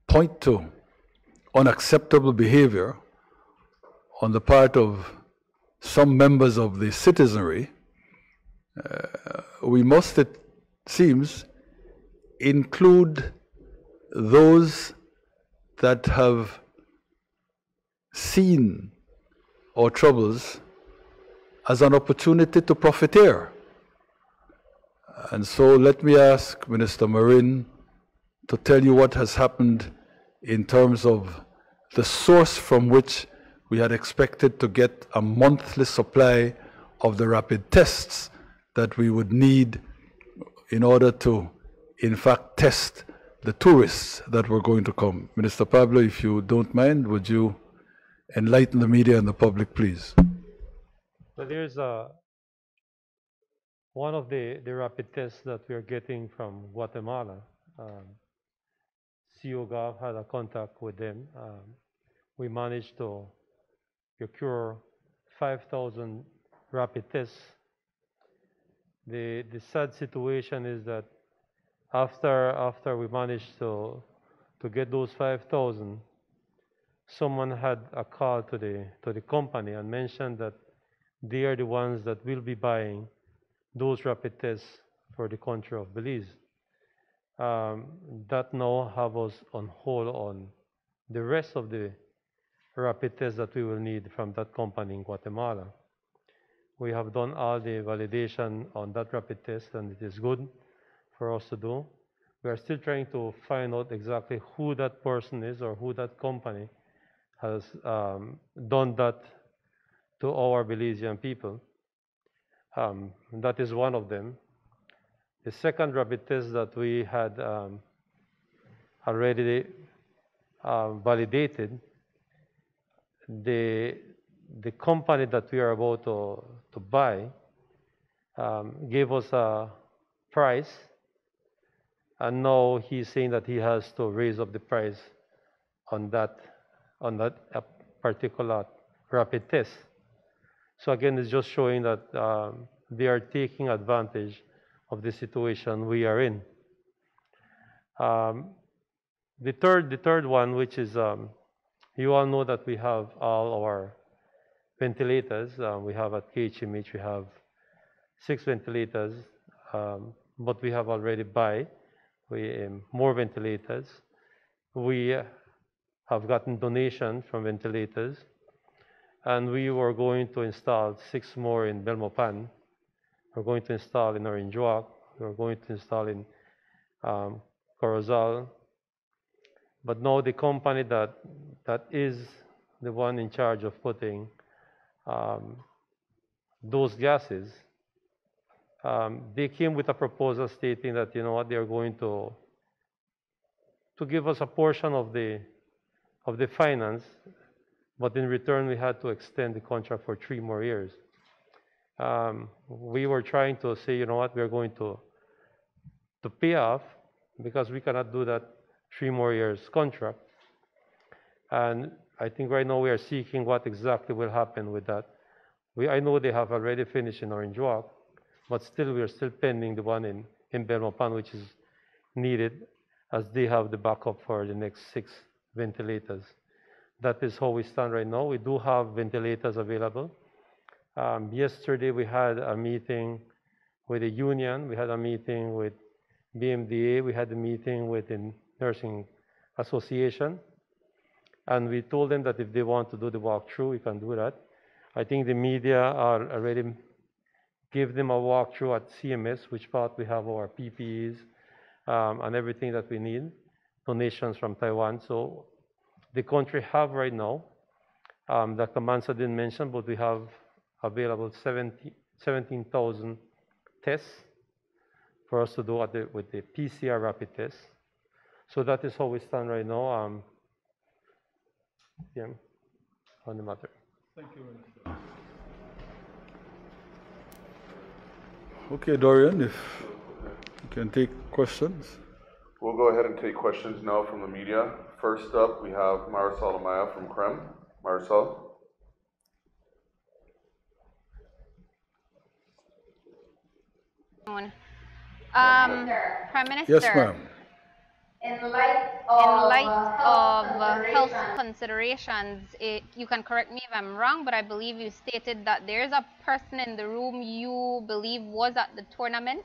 point to unacceptable behavior on the part of some members of the citizenry, we must, it seems, include those that have seen our troubles as an opportunity to profiteer. And so let me ask Minister Marvin to tell you what has happened in terms of the source from which we had expected to get a monthly supply of the rapid tests that we would need in order to, in fact, test the tourists that were going to come. Minister Pablo, if you don't mind, would you enlighten the media and the public, please? So there's one of the rapid tests that we are getting from Guatemala COGAV had a contact with them. We managed to procure 5,000 rapid tests. The sad situation is that after we managed to get those 5,000, someone had a call to the company and mentioned that they are the ones that will be buying those rapid tests for the country of Belize. That now have us on hold on the rest of the rapid tests that we will need from that company in Guatemala. We have done all the validation on that rapid test, and it is good for us to do. We are still trying to find out exactly who that person is or who that company has done that to our Belizean people. That is one of them. The second rapid test that we had already validated, the company that we are about to buy gave us a price, and now he's saying that he has to raise up the price on that particular rapid test. So again, it's just showing that they are taking advantage of the situation we are in. The third one, which is, you all know that we have all our ventilators. We have at KHMH, we have 6 ventilators, but we have already buy more ventilators. We have gotten donations from ventilators, and we were going to install 6 more in Belmopan. We're going to install in Orangewood. We're going to install in Corozal. But now the company that is the one in charge of putting those gases, they came with a proposal stating that, you know what, they are going to give us a portion of the finance, but in return we had to extend the contract for 3 more years. We were trying to say, you know what, we are going to pay off, because we cannot do that 3 more years contract. And I think right now we are seeking what exactly will happen with that. I know they have already finished in Orange Walk, but still we are still pending the one in Belmopan, which is needed, as they have the backup for the next 6 ventilators. That is how we stand right now. We do have ventilators available. Yesterday we had a meeting with the union, we had a meeting with BMDA, we had a meeting with the Nursing Association, and we told them that if they want to do the walkthrough, we can do that. I think the media are already give them a walkthrough at CMS, which part we have our PPEs and everything that we need, donations from Taiwan. So the country have right now, Dr. Mansa didn't mention, but we have available 17,000 tests for us to do with the PCR rapid test. So that is how we stand right now. Yeah, on the matter. Thank you, Minister. Okay, Dorian, if you can take questions. We'll go ahead and take questions now from the media. First up, we have Marisol Amaya from CREM. Marisol. Prime Minister. Yes, ma'am. In light of health considerations, you can correct me if I'm wrong, but I believe you stated that there is a person in the room you believe was at the tournament.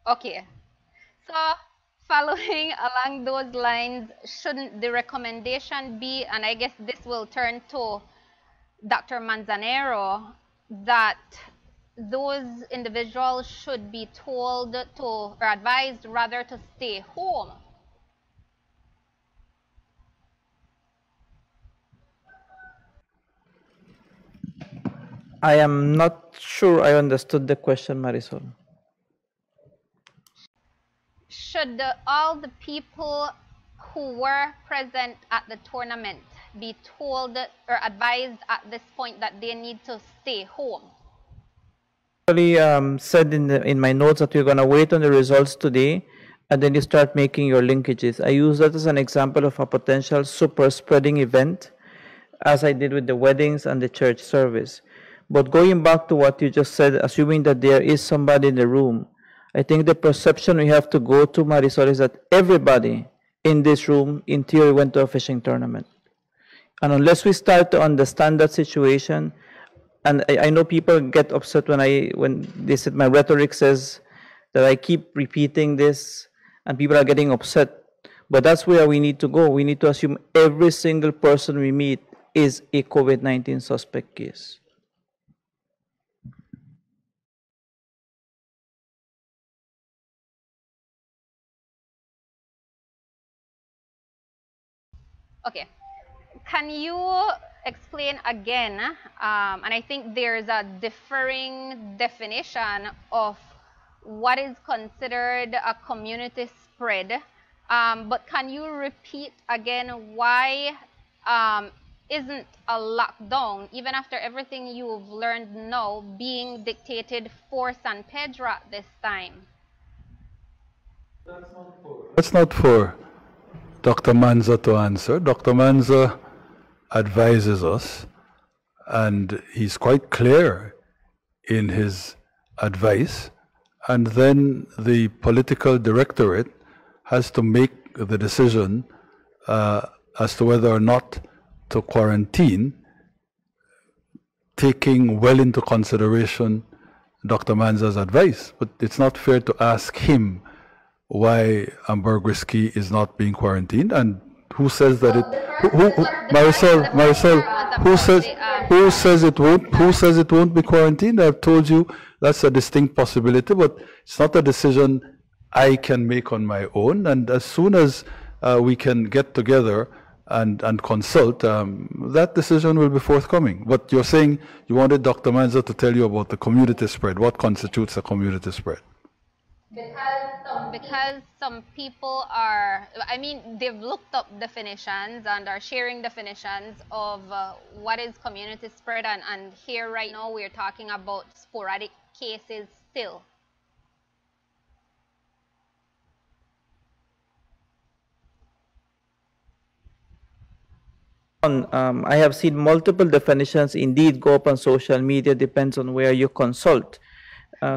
Okay. So, following along those lines, shouldn't the recommendation be, and I guess this will turn to Dr. Manzanero, that those individuals should be told to, or advised rather, to stay home? I am not sure I understood the question, Marisol. Should all the people who were present at the tournament be told or advised at this point that they need to stay home? Said in my notes that we're going to wait on the results today, and then you start making your linkages. I use that as an example of a potential super spreading event, as I did with the weddings and the church service. But going back to what you just said, assuming that there is somebody in the room, I think the perception we have to go to, Marisol, is that everybody in this room, in theory, went to a fishing tournament. And unless we start to understand that situation, and I know people get upset when they said my rhetoric says that I keep repeating this, and people are getting upset. But that's where we need to go. We need to assume every single person we meet is a COVID-19 suspect case. Okay. Can you explain again, and I think there's a differing definition of what is considered a community spread, but can you repeat again why isn't a lockdown, even after everything you've learned now, being dictated for San Pedro at this time? That's not for Dr. Manza to answer. Dr. Manza advises us, and he's quite clear in his advice, and then the political directorate has to make the decision as to whether or not to quarantine, taking well into consideration Dr. Manza's advice. But it's not fair to ask him why Ambergrisky is not being quarantined, and who says that Marisol, who says it won't be quarantined? I've told you that's a distinct possibility, but it's not a decision I can make on my own. And as soon as we can get together and consult, that decision will be forthcoming. But you're saying you wanted Dr. Manza to tell you about the community spread. What constitutes a community spread? Because some people are, I mean, they've looked up definitions and are sharing definitions of what is community spread, and here right now we're talking about sporadic cases still. I have seen multiple definitions indeed go up on social media, depends on where you consult.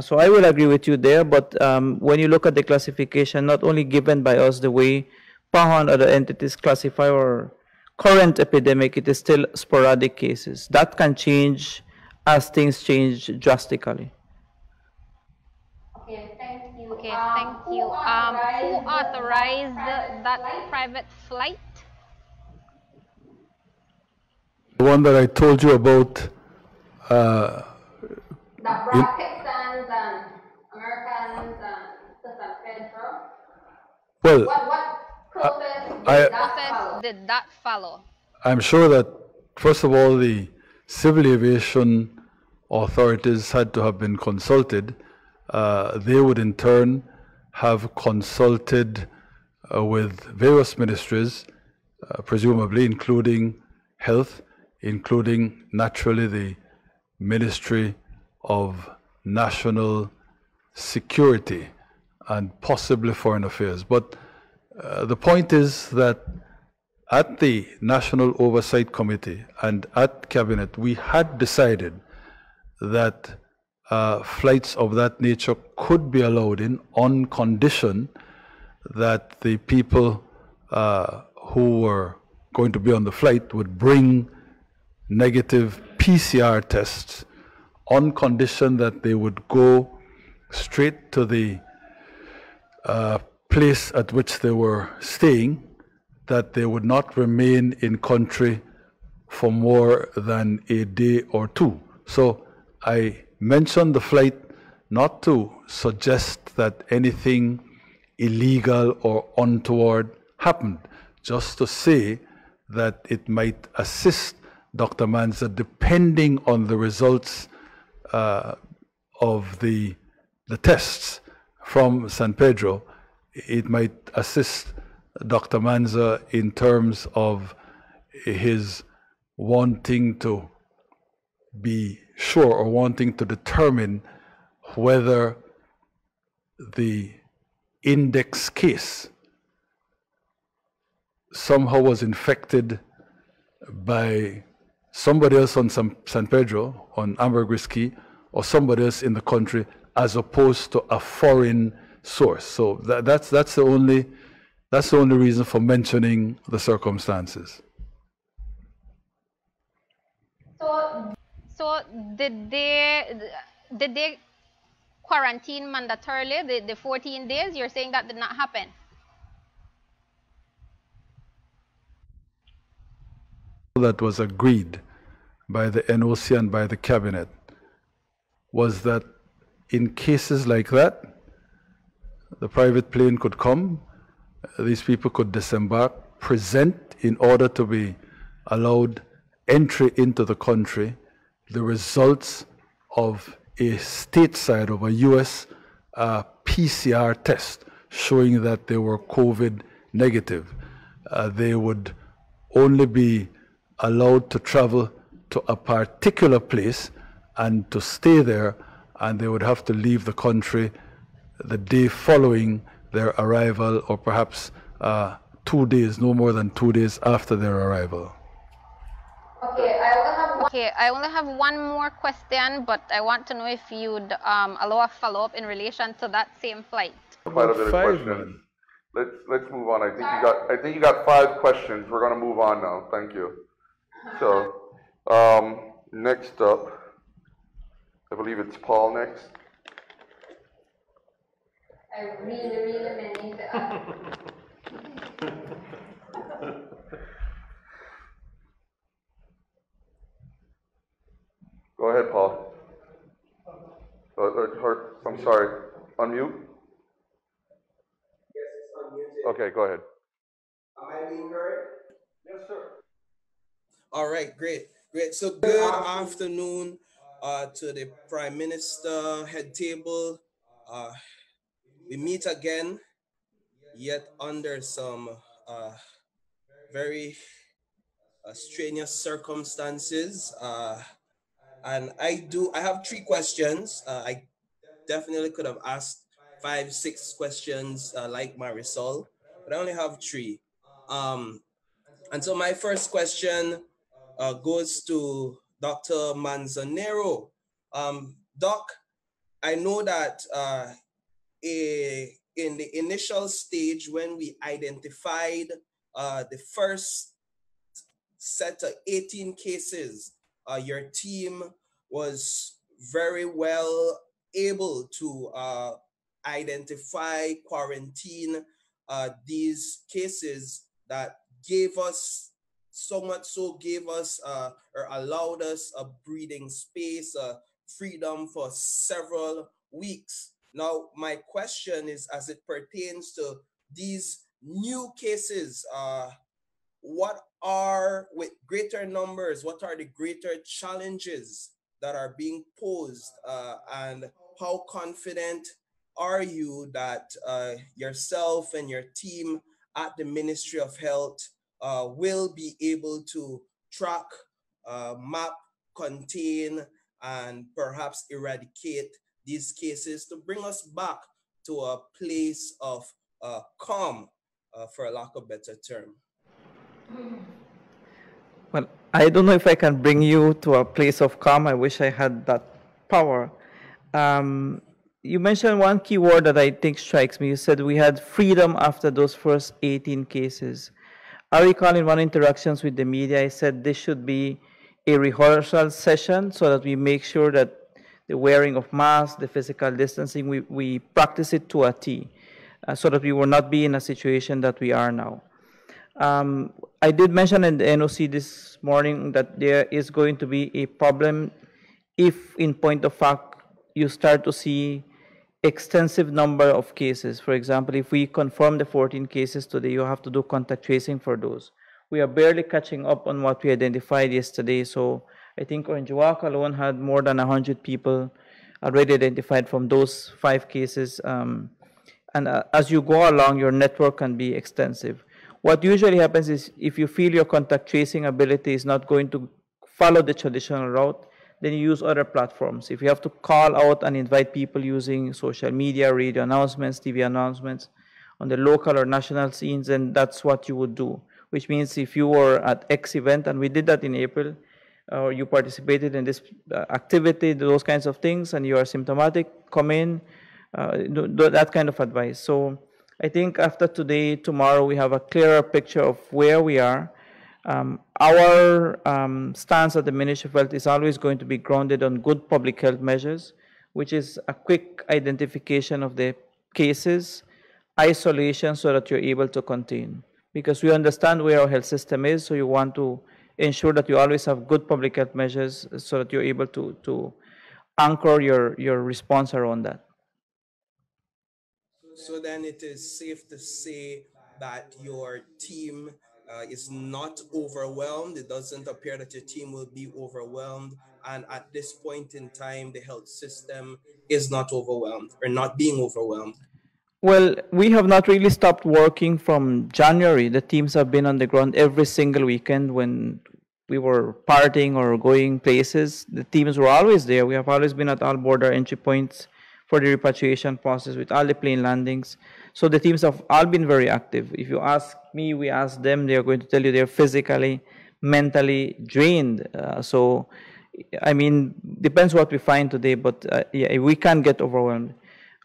So I will agree with you there, but when you look at the classification, not only given by us the way PAHO and other entities classify our current epidemic, it is still sporadic cases. That can change as things change drastically. Okay, thank you. Okay, thank you. Who authorized that private flight? The one that I told you about. That brought Texans and Americans to San Pedro. Well, what process did that follow? I'm sure that, first of all, the civil aviation authorities had to have been consulted. They would in turn have consulted with various ministries, presumably including health, including naturally the Ministry of National Security and possibly Foreign Affairs. But the point is that at the National Oversight Committee and at Cabinet, we had decided that flights of that nature could be allowed in on condition that the people who were going to be on the flight would bring negative PCR tests, on condition that they would go straight to the place at which they were staying, that they would not remain in country for more than a day or two. So I mentioned the flight not to suggest that anything illegal or untoward happened, just to say that it might assist Dr. Manza, depending on the results of the tests from San Pedro, it might assist Dr. Manza in terms of his wanting to be sure or wanting to determine whether the index case somehow was infected by somebody else on San Pedro, on Ambergris Key, or somebody else in the country, as opposed to a foreign source. So that's the only reason for mentioning the circumstances. So did they quarantine mandatorily the 14 days? You're saying that did not happen? That was agreed by the NOC and by the cabinet was that in cases like that, the private plane could come, these people could disembark, present in order to be allowed entry into the country, the results of a stateside, of a US PCR test showing that they were COVID negative. They would only be allowed to travel to a particular place and to stay there, and they would have to leave the country the day following their arrival, or perhaps 2 days, no more than 2 days after their arrival. Okay, I only have one more question, but I want to know if you'd allow a follow-up in relation to that same flight. Quite a bit of questions. Let's move on. I think you got 5 questions. We're going to move on now. Thank you. So, next up, I believe it's Paul next. I really meant to ask. Go ahead, Paul. I'm sorry. Unmute? Yes, it's unmuted. Okay, go ahead. Am I being heard? Yes, sir. All right, great. So good afternoon to the Prime Minister head table. We meet again, yet under some very strenuous circumstances. And I have 3 questions. I definitely could have asked 5, 6 questions like Marisol, but I only have 3. And so my first question goes to Dr. Manzanero. Doc, I know that in the initial stage when we identified the first set of 18 cases, your team was very well able to identify, quarantine these cases that gave us so much so gave us or allowed us a breathing space, freedom for several weeks. Now, my question is, as it pertains to these new cases, what are, with greater numbers, what are the greater challenges that are being posed, and how confident are you that yourself and your team at the Ministry of Health will be able to track, map, contain, and perhaps eradicate these cases to bring us back to a place of calm, for a lack of a better term? Well, I don't know if I can bring you to a place of calm. I wish I had that power. You mentioned one key word that I think strikes me. You said we had freedom after those first 18 cases. I recall in one interactions with the media, I said this should be a rehearsal session so that we make sure that the wearing of masks, the physical distancing, we practice it to a T, so that we will not be in a situation that we are now. I did mention in the NOC this morning that there is going to be a problem if, in point of fact, you start to see extensive number of cases. For example, if we confirm the 14 cases today, you have to do contact tracing for those. We are barely catching up on what we identified yesterday. So I think Oranjewak alone had more than 100 people already identified from those 5 cases. And as you go along, your network can be extensive. What usually happens is if you feel your contact tracing ability is not going to follow the traditional route, then you use other platforms. If you have to call out and invite people using social media, radio announcements, TV announcements on the local or national scenes, then that's what you would do. Which means if you were at X event, and we did that in April, or you participated in this activity, those kinds of things, and you are symptomatic, come in, that kind of advice. So I think after today, tomorrow, we have a clearer picture of where we are. Our stance at the Ministry of Health is always going to be grounded on good public health measures, which is a quick identification of the cases, isolation so that you're able to contain. Because we understand where our health system is, so you want to ensure that you always have good public health measures so that you're able to anchor your response around that. So then it is safe to say that your team is not overwhelmed. It doesn't appear that your team will be overwhelmed. And at this point in time, the health system is not overwhelmed or not being overwhelmed. Well, we have not really stopped working from January. The teams have been on the ground every single weekend when we were partying or going places. The teams were always there. We have always been at all border entry points for the repatriation process with all the plane landings. So the teams have all been very active. If you ask me, we ask them, they are going to tell you they're physically, mentally drained. So, I mean, depends what we find today, but yeah, we can't get overwhelmed.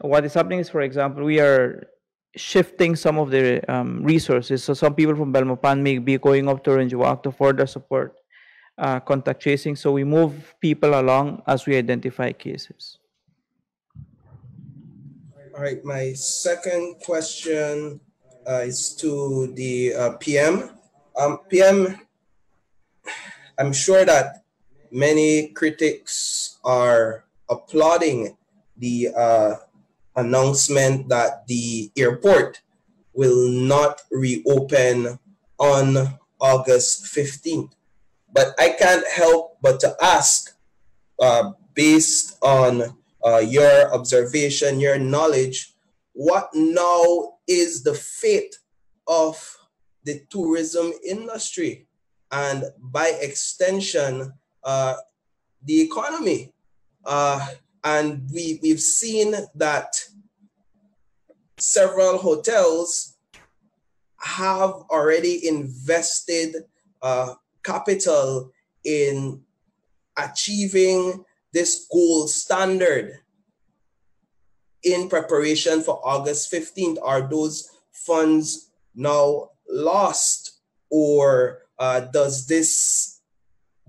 What is happening is, for example, we are shifting some of the resources. So some people from Belmopan may be going up to Rangiwak to further support contact tracing. So we move people along as we identify cases. All right, my second question is to the PM. PM, I'm sure that many critics are applauding the announcement that the airport will not reopen on August 15th. But I can't help but to ask, based on your observation, your knowledge, what now is the fate of the tourism industry and by extension, the economy? And we've seen that several hotels have already invested capital in achieving this gold standard in preparation for August 15th. Are those funds now lost, or does this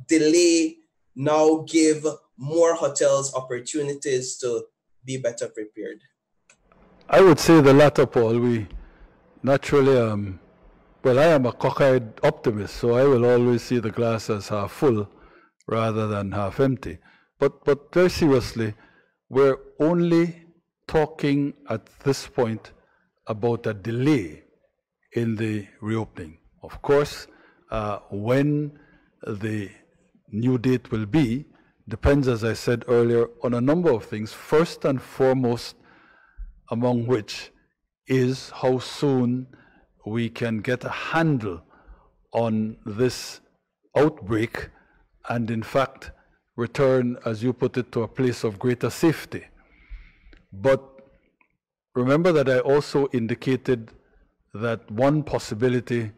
delay now give more hotels opportunities to be better prepared? I would say the latter, Paul. We naturally, well, I am a cockeyed optimist, so I will always see the glass as half full rather than half empty. But very seriously, we're only talking at this point about a delay in the reopening. Of course, when the new date will be depends, as I said earlier, on a number of things. First and foremost, among which is how soon we can get a handle on this outbreak and, in fact, return, as you put it, to a place of greater safety. But remember that I also indicated that one possibility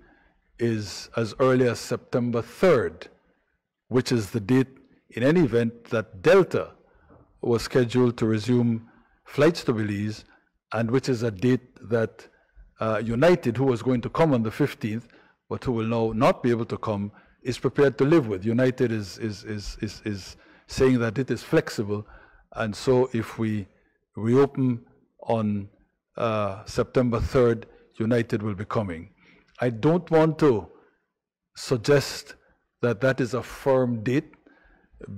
is as early as September 3rd, which is the date, in any event, that Delta was scheduled to resume flights to Belize, and which is a date that United, who was going to come on the 15th, but who will now not be able to come, is prepared to live with. United is saying that it is flexible, and so if we reopen on September 3rd, United will be coming. I don't want to suggest that that is a firm date,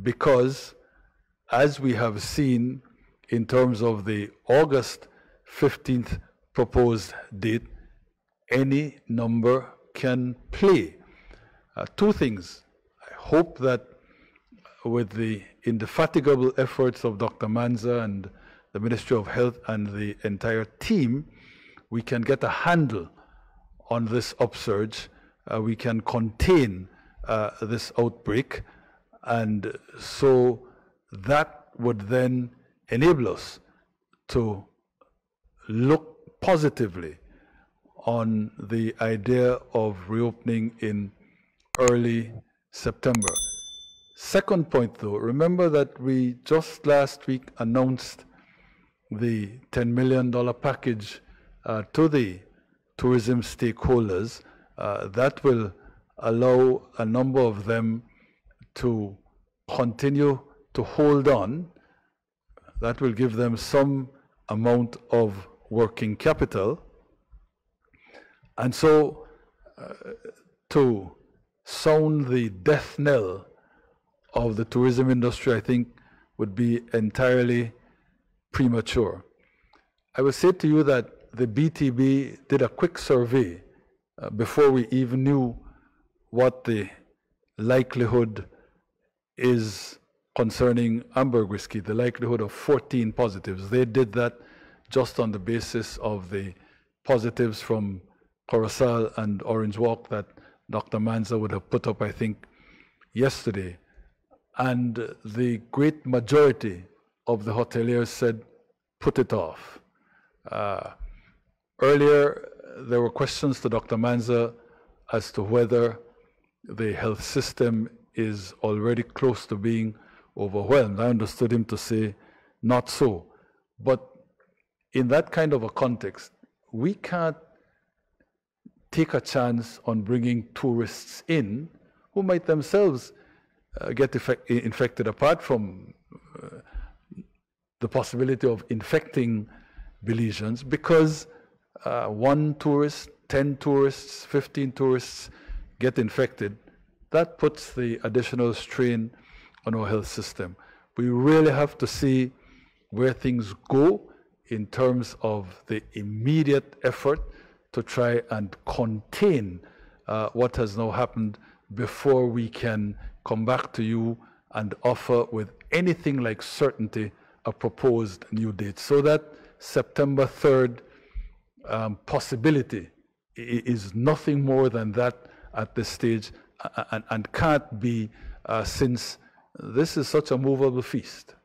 because as we have seen in terms of the August 15th proposed date, any number can play. Two things. I hope that with the indefatigable efforts of Dr. Manza and the Ministry of Health and the entire team, we can get a handle on this upsurge. We can contain this outbreak. And so that would then enable us to look positively on the idea of reopening in early September. Second point, though, remember that we just last week announced the $10 million package to the tourism stakeholders. That will allow a number of them to continue to hold on. That will give them some amount of working capital. And so to sound the death knell of the tourism industry, I think, would be entirely premature. I will say to you that the BTB did a quick survey before we even knew what the likelihood is concerning Amber whiskey, the likelihood of 14 positives. They did that just on the basis of the positives from Corozal and Orange Walk that Dr. Manza would have put up, I think, yesterday. And the great majority of the hoteliers said, put it off. Earlier, there were questions to Dr. Manza as to whether the health system is already close to being overwhelmed. I understood him to say, not so. But in that kind of a context, we can't take a chance on bringing tourists in who might themselves get infected, apart from the possibility of infecting Belizeans, because one tourist, 10 tourists, 15 tourists get infected. That puts the additional strain on our health system. We really have to see where things go in terms of the immediate effort to try and contain what has now happened before we can come back to you and offer with anything like certainty a proposed new date. So that September 3rd possibility is nothing more than that at this stage, and can't be since this is such a movable feast.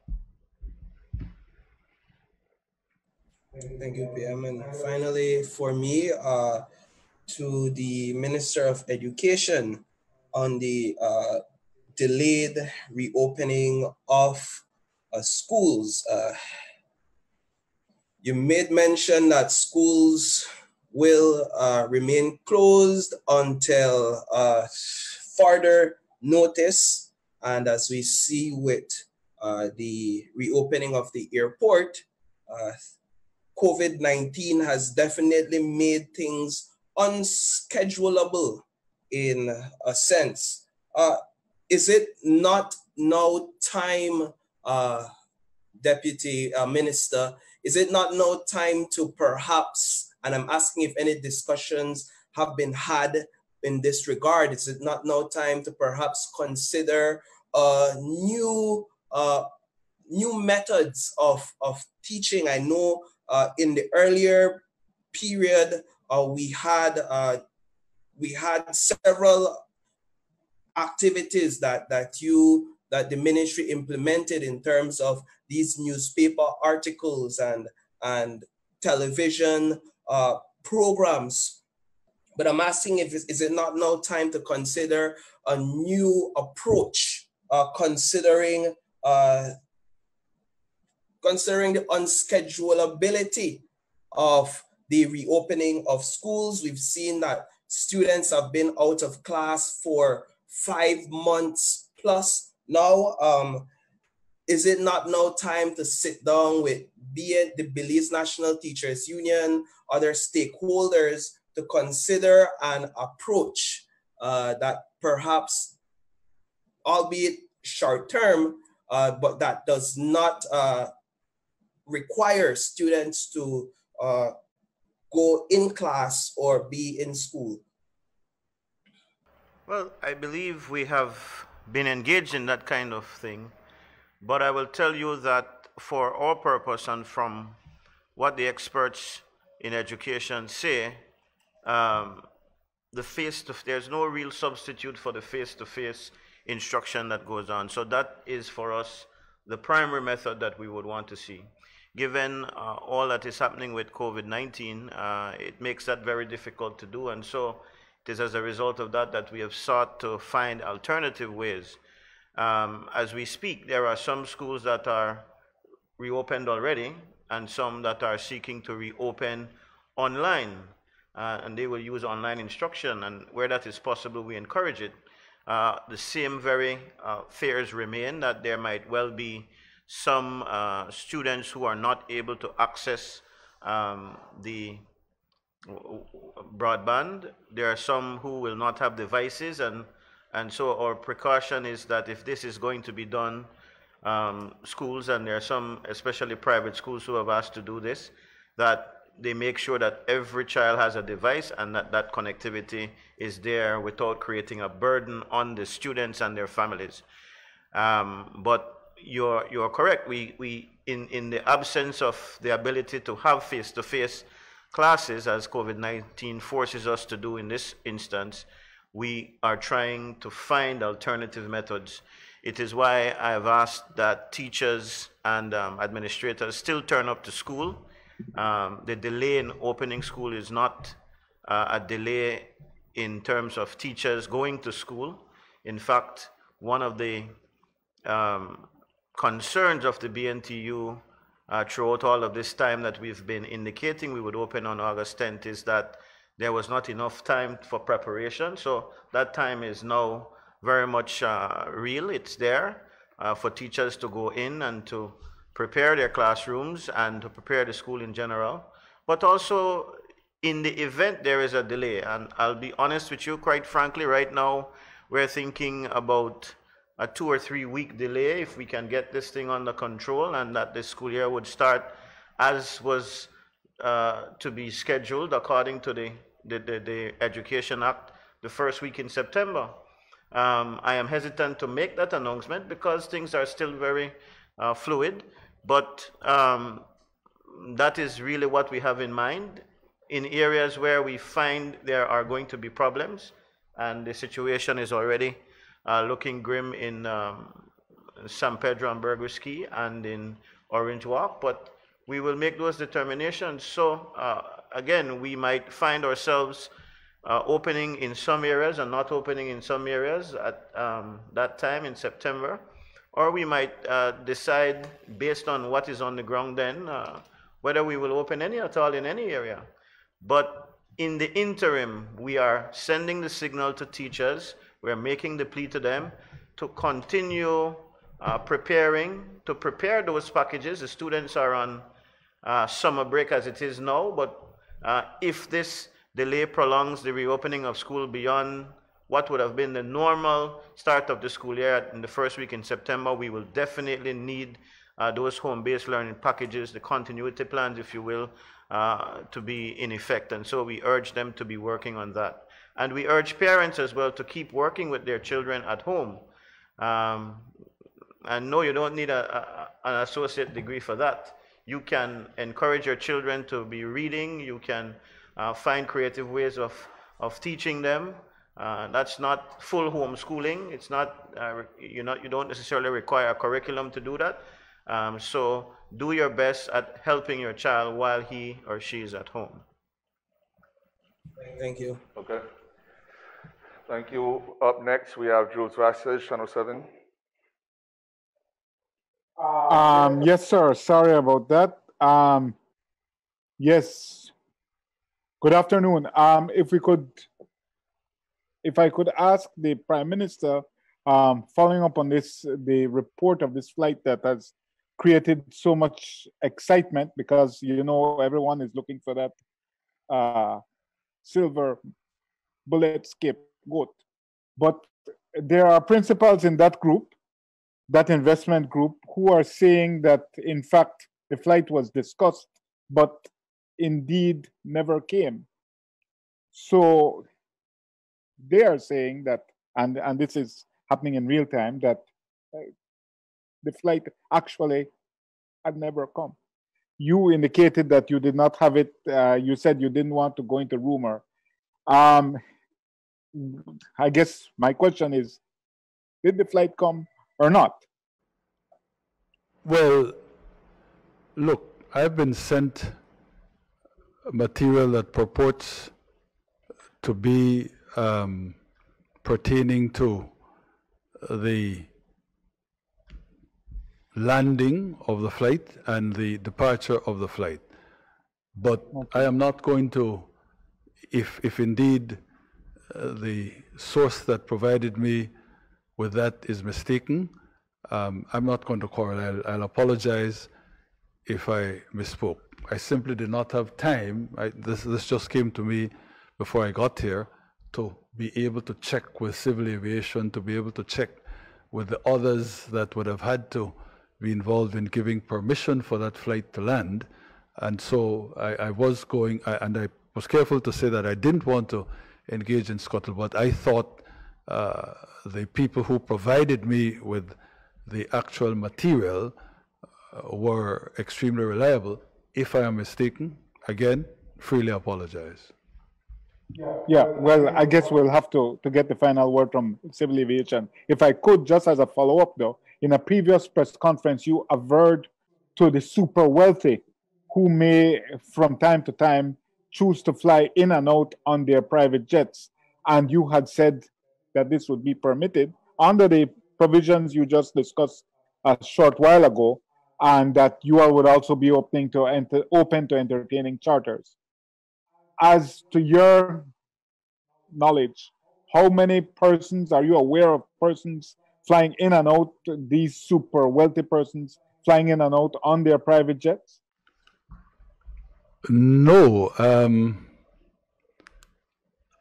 Thank you, PM. And finally, for me, to the Minister of Education on the delayed reopening of schools. You made mention that schools will remain closed until further notice. And as we see with the reopening of the airport, COVID-19 has definitely made things unschedulable in a sense. Is it not now time, Deputy Minister, is it not now time to perhaps, and I'm asking if any discussions have been had in this regard, is it not now time to perhaps consider new methods of teaching? I know in the earlier period, we had several activities that the ministry implemented in terms of these newspaper articles and television programs. But I'm asking if is it not now time to consider a new approach, considering the unschedulability of the reopening of schools. We've seen that students have been out of class for 5 months plus now. Is it not now time to sit down with, be it the Belize National Teachers Union, other stakeholders, to consider an approach that perhaps, albeit short term, but that does not require students to go in class or be in school? Well, I believe we have been engaged in that kind of thing, but I will tell you that for our purpose and from what the experts in education say, there's no real substitute for the face-to-face instruction that goes on. So that is for us the primary method that we would want to see. Given all that is happening with COVID-19, it makes that very difficult to do, and so it is as a result of that that we have sought to find alternative ways. As we speak, there are some schools that are reopened already and some that are seeking to reopen online, and they will use online instruction, and where that is possible, we encourage it. The same very fears remain that there might well be some students who are not able to access the broadband. There are some who will not have devices, and so our precaution is that if this is going to be done, schools, and there are some, especially private schools, who have asked to do this, that they make sure that every child has a device and that that connectivity is there without creating a burden on the students and their families. But you're correct. We in the absence of the ability to have face-to-face classes, as COVID-19 forces us to do in this instance, we are trying to find alternative methods. It is why I have asked that teachers and administrators still turn up to school. The delay in opening school is not a delay in terms of teachers going to school. In fact, one of the concerns of the BNTU throughout all of this time that we've been indicating we would open on August 10th is that there was not enough time for preparation. So that time is now very much real. It's there for teachers to go in and to prepare their classrooms and to prepare the school in general. But also, in the event there is a delay, and I'll be honest with you, quite frankly, right now we're thinking about a 2 or 3 week delay if we can get this thing under control, and that the school year would start as was to be scheduled according to the Education Act, the first week in September. I am hesitant to make that announcement because things are still very fluid, but that is really what we have in mind. In areas where we find there are going to be problems, and the situation is already looking grim in San Pedro and Berguski and in Orange Walk, but we will make those determinations. So again, we might find ourselves opening in some areas and not opening in some areas at that time in September, or we might decide based on what is on the ground then whether we will open any at all in any area. But in the interim, we are sending the signal to teachers, we're making the plea to them to continue preparing, to prepare those packages. The students are on summer break as it is now, but if this delay prolongs the reopening of school beyond what would have been the normal start of the school year in the first week in September, we will definitely need those home-based learning packages, the continuity plans, if you will, to be in effect. And so we urge them to be working on that. And we urge parents as well to keep working with their children at home. And no, you don't need an associate degree for that. You can encourage your children to be reading. You can find creative ways of teaching them. That's not full homeschooling. It's not, you don't necessarily require a curriculum to do that. So do your best at helping your child while he or she is at home. Thank you. Okay. Thank you. Up next, we have Jules Vasquez, Channel 7. Yes, sir. Sorry about that. Yes. Good afternoon. If I could ask the Prime Minister, following up on this, the report of this flight that has created so much excitement, because everyone is looking for that silver bullet scapegoat. But there are principals in that group, that investment group, who are saying that in fact the flight was discussed, but indeed never came. So they are saying that, and this is happening in real time, that the flight actually had never come. You indicated that you did not have it. You said you didn't want to go into rumor. I guess my question is, Did the flight come or not? Well, look, I've been sent material that purports to be pertaining to the landing of the flight and the departure of the flight. But I am not going to, if indeed the source that provided me with that is mistaken, I'm not going to quarrel. I'll apologize if I misspoke. I simply did not have time. This just came to me before I got here, to be able to check with civil aviation, to be able to check with the others that would have had to be involved in giving permission for that flight to land. And so I was going, and I was careful to say that I didn't want to engage in scuttlebutt. I thought the people who provided me with the actual material were extremely reliable. If I am mistaken, again, freely apologize. Yeah, well, I guess we'll have to get the final word from civil aviation. If I could, just as a follow-up though, in a previous press conference, you averred to the super wealthy who may, from time to time, choose to fly in and out on their private jets. And you had said that this would be permitted under the provisions you just discussed a short while ago, and that you all would also be open to entertaining charters. As to your knowledge, how many persons are you aware of persons flying in and out, these super wealthy persons flying in and out on their private jets? No.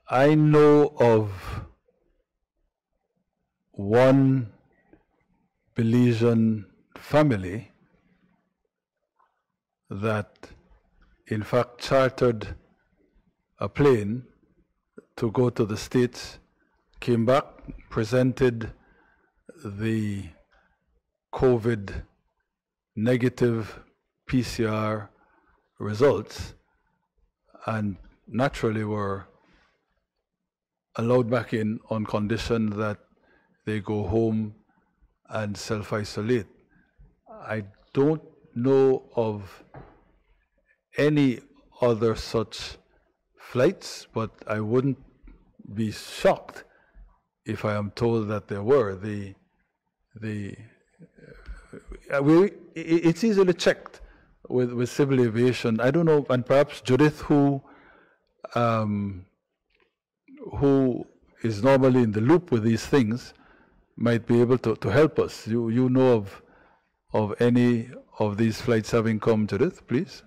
I know of one Belizean family that in fact chartered a plane to go to the States, came back, presented the COVID negative PCR results, and naturally were allowed back in on condition that they go home and self-isolate. I don't know of any other such flights, but I wouldn't be shocked if I am told that there were. It's easily checked with civil aviation. I don't know, and perhaps Judith, who is normally in the loop with these things, might be able to help us. You know of any of these flights having come, Judith, please?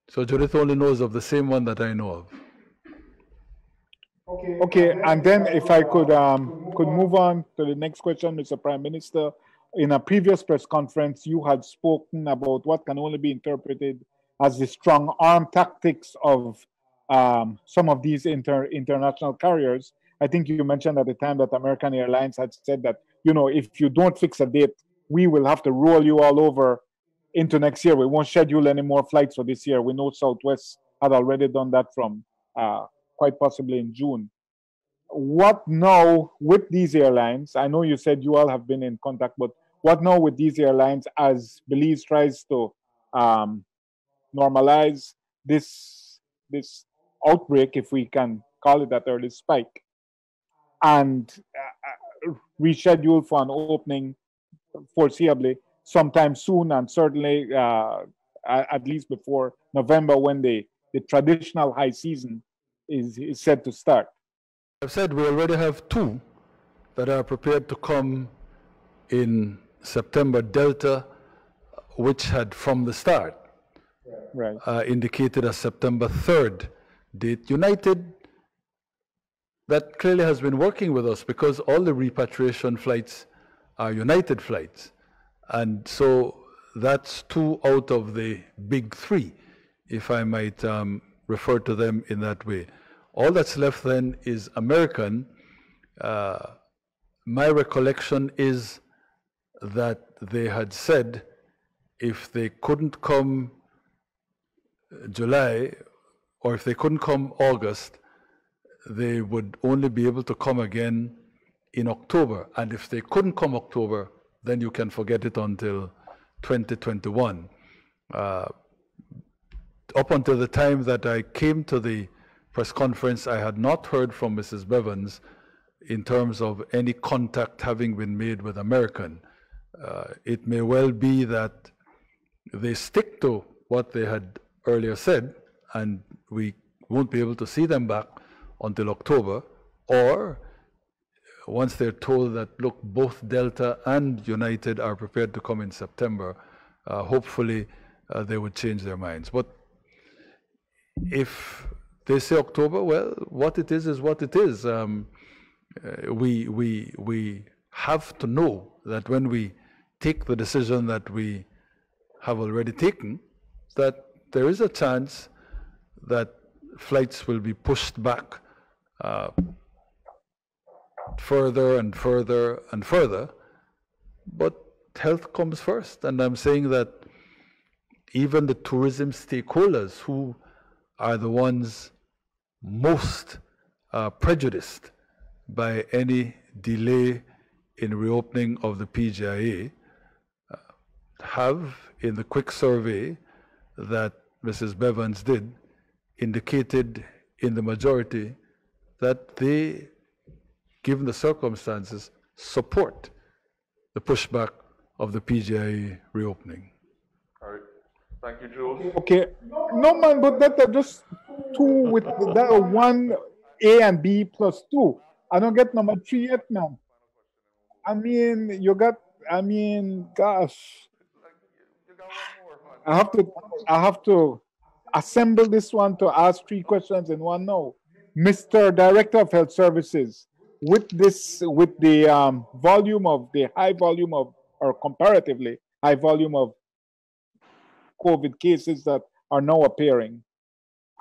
So Judith only knows of the same one that I know of. Okay, and then if I could move on to the next question, Mr. Prime Minister. In a previous press conference, you had spoken about what can only be interpreted as the strong arm tactics of some of these international carriers. I think you mentioned at the time that American Airlines had said that, you know, if you don't fix a date, we will have to roll you all over into next year. We won't schedule any more flights for this year. We know Southwest had already done that from quite possibly in June. What now with these airlines? I know you said you all have been in contact, but what now with these airlines as Belize tries to normalize this outbreak, if we can call it that, or this spike, and reschedule for an opening foreseeably sometime soon, and certainly at least before November, when the traditional high season is set to start? I've said we already have two that are prepared to come in September. Delta, which had from the start indicated a September 3rd date. United, that clearly has been working with us because all the repatriation flights are United flights. And so that's two out of the big three, if I might refer to them in that way. All that's left then is American. My recollection is that they had said if they couldn't come July, or if they couldn't come August, they would only be able to come again in October. And if they couldn't come October, then you can forget it until 2021. Up until the time that I came to the press conference, I had not heard from Mrs. Bevans in terms of any contact having been made with American. It may well be that they stick to what they had earlier said, and we won't be able to see them back until October, or once they're told that, look, both Delta and United are prepared to come in September, hopefully they would change their minds. But if they say October, well, what it is what it is. We have to know that when we take the decision that we have already taken, that there is a chance that flights will be pushed back further and further and further, but health comes first. And I'm saying that even the tourism stakeholders, who are the ones most prejudiced by any delay in reopening of the PGIA, have, in the quick survey that Mrs. Bevans did, indicated in the majority that they, given the circumstances, support the pushback of the PGIA reopening. All right. Thank you, Jules. Okay. No, man, but that just two with that one A and B plus two. I don't get number three yet, man. I mean, you got, I mean, gosh. I have to assemble this one to ask three questions in one no. Mr. Director of Health Services, with the volume of the high volume of, or comparatively high volume of COVID cases that are now appearing,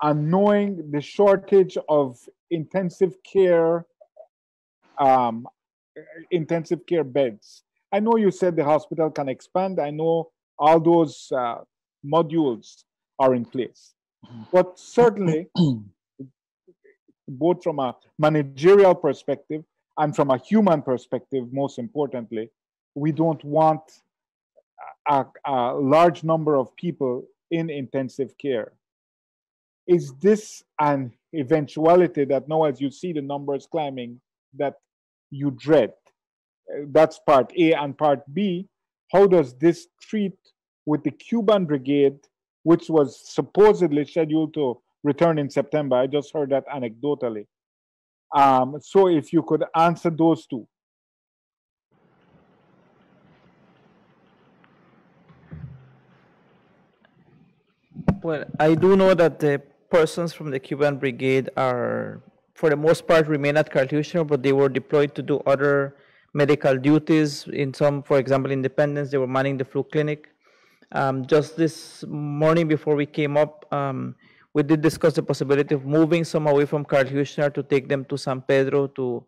and knowing the shortage of intensive care beds. I know you said the hospital can expand. I know all those modules are in place. But certainly, both from a managerial perspective and from a human perspective, most importantly, we don't want a large number of people in intensive care. Is this an eventuality that now, as you see the numbers climbing, that you dread? That's part A. And part B, how does this treat with the Cuban brigade, which was supposedly scheduled to return in September? I just heard that anecdotally. So if you could answer those two. Well, I do know that the persons from the Cuban brigade are, for the most part, remain at Carluccio, but they were deployed to do other medical duties. In some, for example, Independence, they were manning the flu clinic. Just this morning before we came up, we did discuss the possibility of moving some away from Carluccio to take them to San Pedro to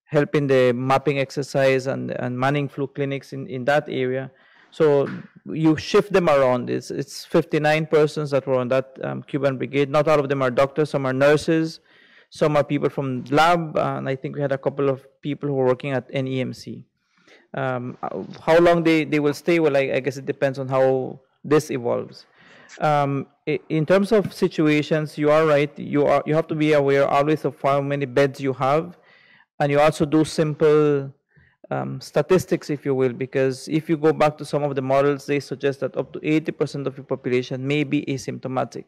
help in the mapping exercise and manning flu clinics in that area. So you shift them around. It's 59 persons that were on that Cuban brigade. Not all of them are doctors. Some are nurses. Some are people from lab. And I think we had a couple of people who were working at NEMC. How long they will stay? Well, I guess it depends on how this evolves. In terms of situations, you are right. You have to be aware always of how many beds you have. And you also do simple statistics, if you will, because if you go back to some of the models, they suggest that up to 80% of your population may be asymptomatic,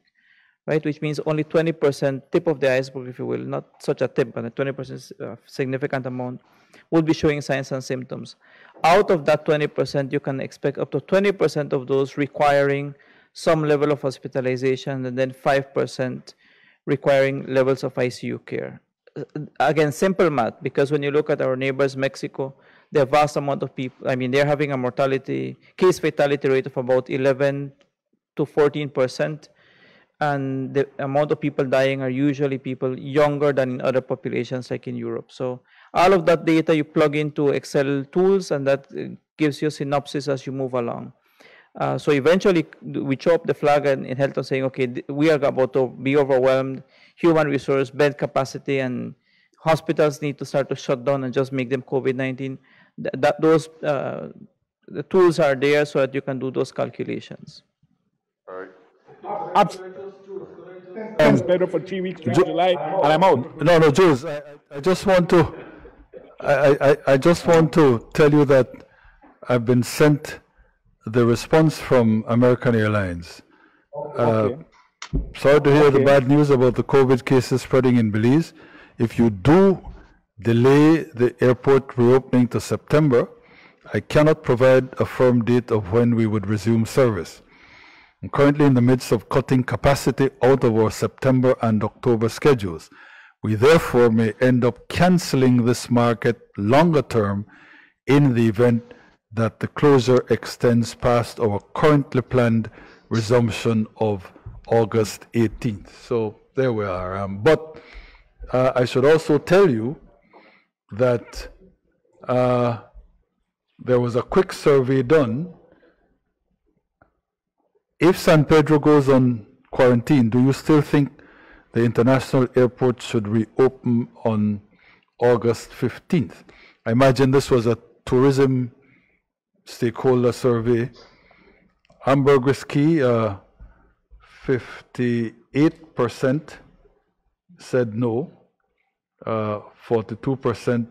right? Which means only 20%, tip of the iceberg, if you will, not such a tip, but a 20% significant amount, would be showing signs and symptoms. Out of that 20%, you can expect up to 20% of those requiring some level of hospitalization, and then 5% requiring levels of ICU care. Again, simple math, because when you look at our neighbors, Mexico, the vast amount of people, I mean, they're having a case fatality rate of about 11 to 14%. And the amount of people dying are usually people younger than in other populations like in Europe. So all of that data you plug into Excel tools, and that gives you a synopsis as you move along. So eventually we throw up the flag in health and saying, okay, we are about to be overwhelmed, human resource, bed capacity, and hospitals need to start to shut down and just make them COVID-19. Those the tools are there so that you can do those calculations. All right. Better for 3 weeks from July, and I'm out. No, Jules, I just want to, I just want to tell you that I've been sent the response from American Airlines. Okay. Sorry to hear the bad news about the COVID cases spreading in Belize. If you do delay the airport reopening to September, I cannot provide a firm date of when we would resume service. I'm currently in the midst of cutting capacity out of our September and October schedules. We therefore may end up canceling this market longer term in the event that the closure extends past our currently planned resumption of August 18th. So there we are. But I should also tell you that there was a quick survey done. If San Pedro goes on quarantine, do you still think the international airport should reopen on August 15th? I imagine this was a tourism stakeholder survey. Hamburger's Key, 58% said no, 42%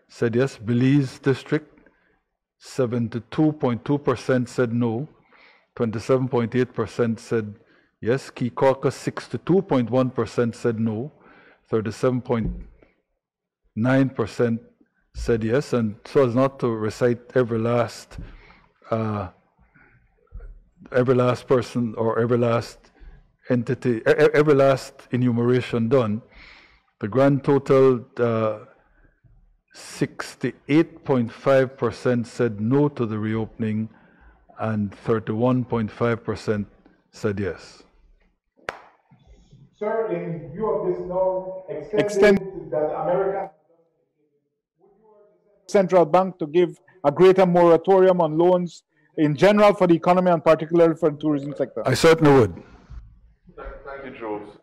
said yes. Belize District, 72.2% said no, 27.8% said yes. Key Caucus, 62.1% said no, 37.9% said yes. And so as not to recite every last person or every last entity, every last enumeration done, the grand total, 68.5% said no to the reopening and 31.5% said yes. Sir, in view of this now extended that American central bank to give a greater moratorium on loans in general for the economy and particularly for the tourism sector? I certainly would. Thank you, Jules.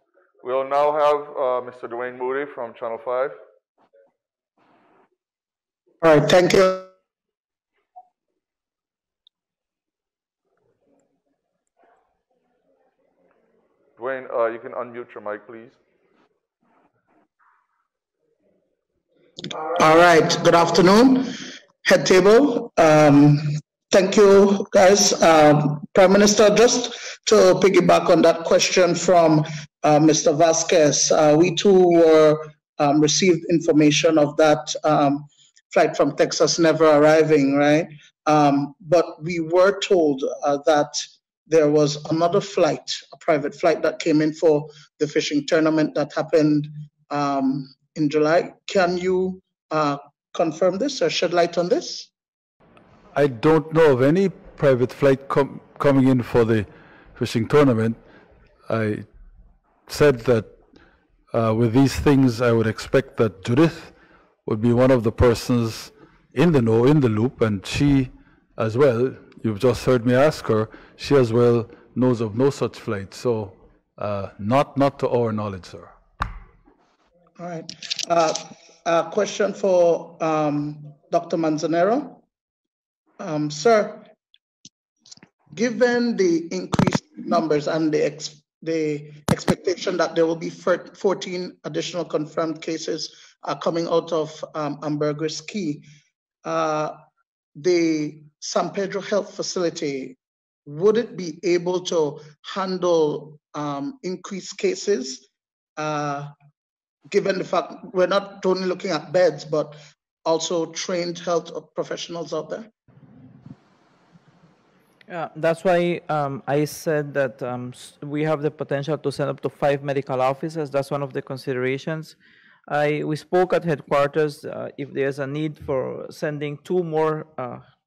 We'll now have Mr. Dwayne Moody from Channel 5. All right, thank you. Dwayne, you can unmute your mic, please. All right, good afternoon, head table. Thank you, guys. Prime Minister, just to piggyback on that question from Mr. Vasquez, we too were received information of that flight from Texas never arriving, right? But we were told that there was another flight, a private flight that came in for the fishing tournament that happened in July. Can you confirm this or shed light on this? I don't know of any private flight coming in for the fishing tournament. I said that with these things, I would expect that Judith would be one of the persons in the know, in the loop, and she as well, you've just heard me ask her, she as well knows of no such flight. So not to our knowledge, sir. All right. A question for Dr. Manzanero. Sir, given the increased numbers and the expectation that there will be 14 additional confirmed cases coming out of Hamburger's Key, the San Pedro Health Facility, would it be able to handle increased cases, given the fact we're not only looking at beds, but also trained health professionals out there? That's why I said that we have the potential to send up to 5 medical officers. That's one of the considerations. We spoke at headquarters if there's a need for sending 2 more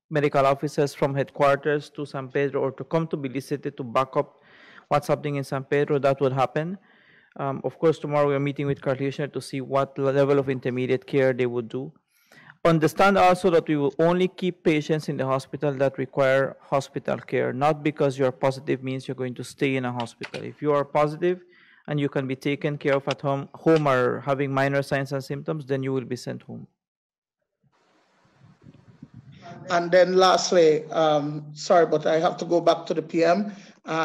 medical officers from headquarters to San Pedro or to come to Belize City to back up what's happening in San Pedro, that would happen. Of course, tomorrow we're meeting with Carlisle to see what level of intermediate care they would do. Understand also that we will only keep patients in the hospital that require hospital care, not because you're positive means you're going to stay in a hospital. If you are positive and you can be taken care of at home or having minor signs and symptoms, then you will be sent home. And then lastly, sorry, but I have to go back to the PM.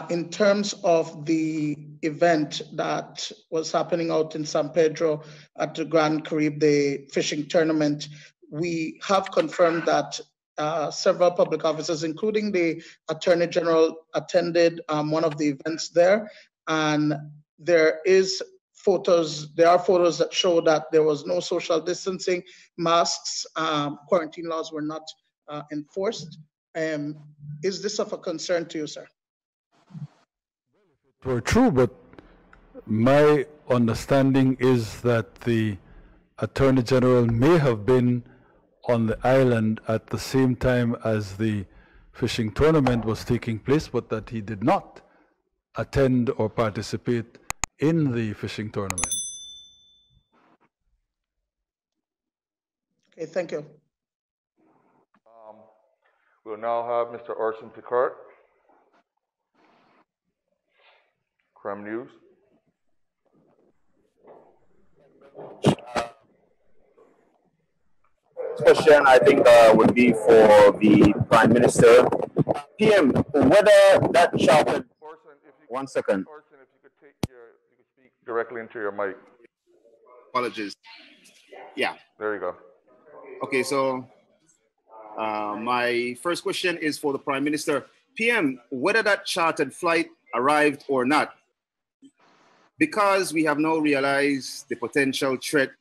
In terms of the event that was happening out in San Pedro at the Grand Caribe, the fishing tournament, we have confirmed that several public officers, including the Attorney General, attended one of the events there. And there are photos that show that there was no social distancing, masks, quarantine laws were not enforced. Is this of a concern to you, sir? Were true, but my understanding is that the Attorney General may have been on the island at the same time as the fishing tournament was taking place, but that he did not attend or participate in the fishing tournament. Okay, thank you. We'll now have Mr. Orson Picard, Crime News. Question, I think, would be for the Prime Minister. PM, whether that chartered... Orson, if you 1 second. Orson, if you could speak directly into your mic. Apologies. Yeah. There you go. Okay, so my first question is for the Prime Minister. PM, whether that chartered flight arrived or not, because we have now realized the potential threat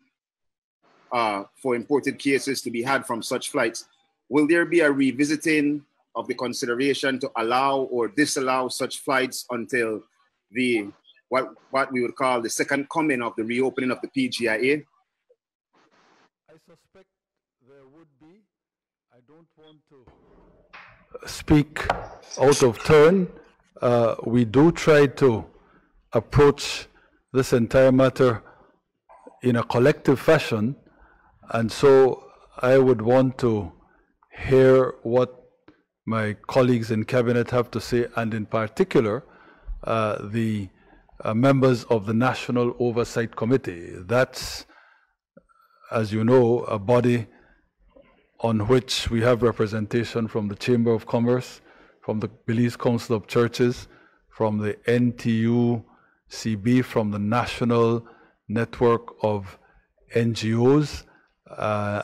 for imported cases to be had from such flights, will there be a revisiting of the consideration to allow or disallow such flights until the what we would call the second coming of the reopening of the PGIA? I suspect there would be. I don't want to speak out of turn. We do try to approach this entire matter in a collective fashion, and so I would want to hear what my colleagues in cabinet have to say, and in particular the members of the National Oversight Committee. That's, as you know, a body on which we have representation from the Chamber of Commerce, from the Belize Council of Churches, from the NTUCB, from the National Network of NGOs,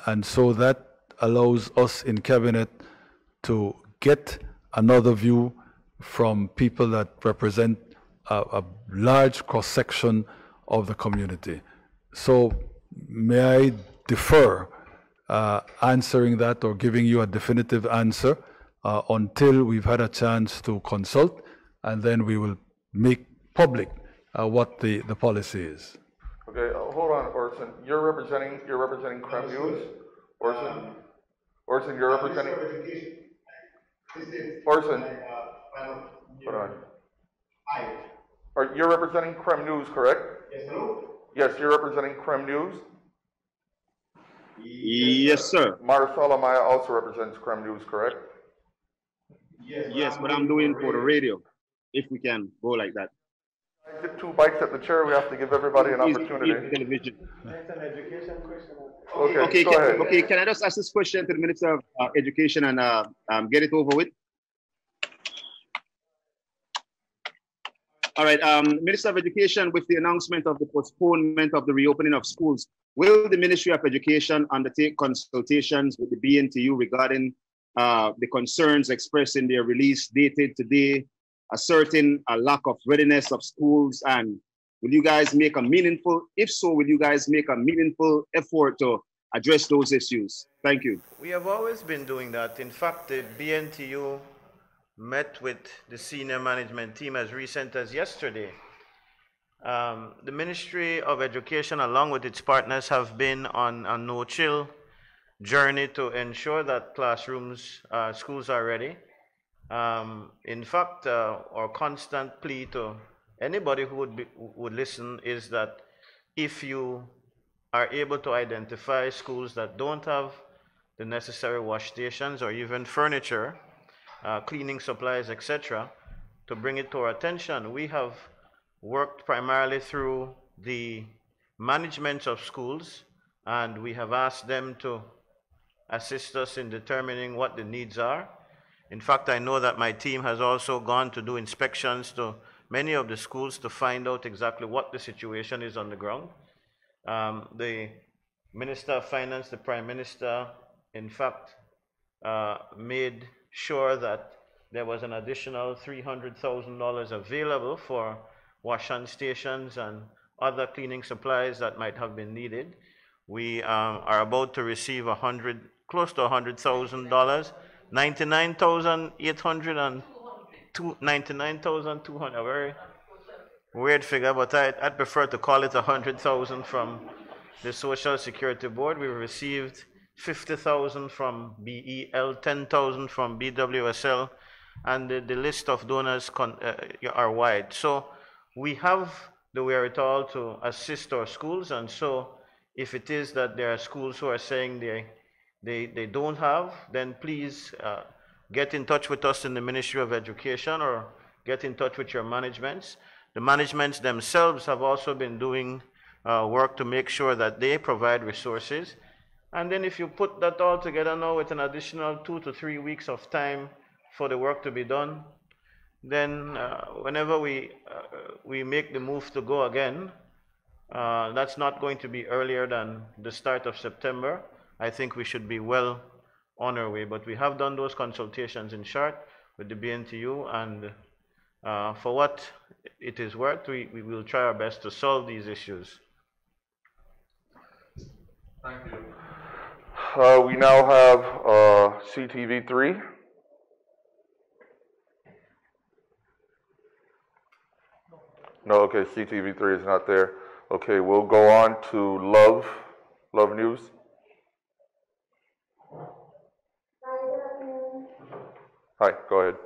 and so that allows us in cabinet to get another view from people that represent a large cross-section of the community. So may I defer answering that or giving you a definitive answer until we've had a chance to consult, and then we will make public what the policy is. Okay, hold on, Orson. You're representing Creme News, Orson. Orson, you're representing. Orson, hold on. You're representing Creme News, correct? Yes, hello? Yes, you're representing Creme News. Yes, sir. Marisol Amaya also represents Creme News, correct? Yes, but I'm doing for the radio, if we can go like that. I get 2 bites at the chair. We have to give everybody an opportunity. Television. That's an education question. Okay, go ahead. Okay, can I just ask this question to the Minister of Education and get it over with? All right, Minister of Education, with the announcement of the postponement of the reopening of schools, will the Ministry of Education undertake consultations with the BNTU regarding the concerns expressed in their release dated today, asserting a lack of readiness of schools? And will you guys make a meaningful, if so, will you guys make a meaningful effort to address those issues? Thank you. We have always been doing that. In fact, the BNTU met with the senior management team as recent as yesterday. The Ministry of Education, along with its partners, have been on a no-chill journey to ensure that classrooms, schools are ready. In fact, our constant plea to anybody who would listen is that if you are able to identify schools that don't have the necessary wash stations or even furniture, cleaning supplies, etc., to bring it to our attention. We have worked primarily through the management of schools, and we have asked them to assist us in determining what the needs are. In fact, I know that my team has also gone to do inspections to many of the schools to find out exactly what the situation is on the ground. The Minister of Finance, the Prime Minister, in fact, made sure that there was an additional $300,000 available for wash-hand stations and other cleaning supplies that might have been needed. We are about to receive close to $100,000, $99,200, a very weird figure, but I'd prefer to call it 100,000 from the Social Security Board. We received 50,000 from BEL, 10,000 from BWSL, and the list of donors are wide. So we have the wherewithal to assist our schools, and so if it is that there are schools who are saying they don't have, then please get in touch with us in the Ministry of Education or get in touch with your managements. The managements themselves have also been doing work to make sure that they provide resources. And then if you put that all together now with an additional 2 to 3 weeks of time for the work to be done, then whenever we make the move to go again, that's not going to be earlier than the start of September. I think we should be well on our way, but we have done those consultations in short with the BNTU, and for what it is worth, we will try our best to solve these issues. Thank you. We now have CTV3. No, okay, CTV3 is not there. Okay, we'll go on to Love News. Hi, go ahead.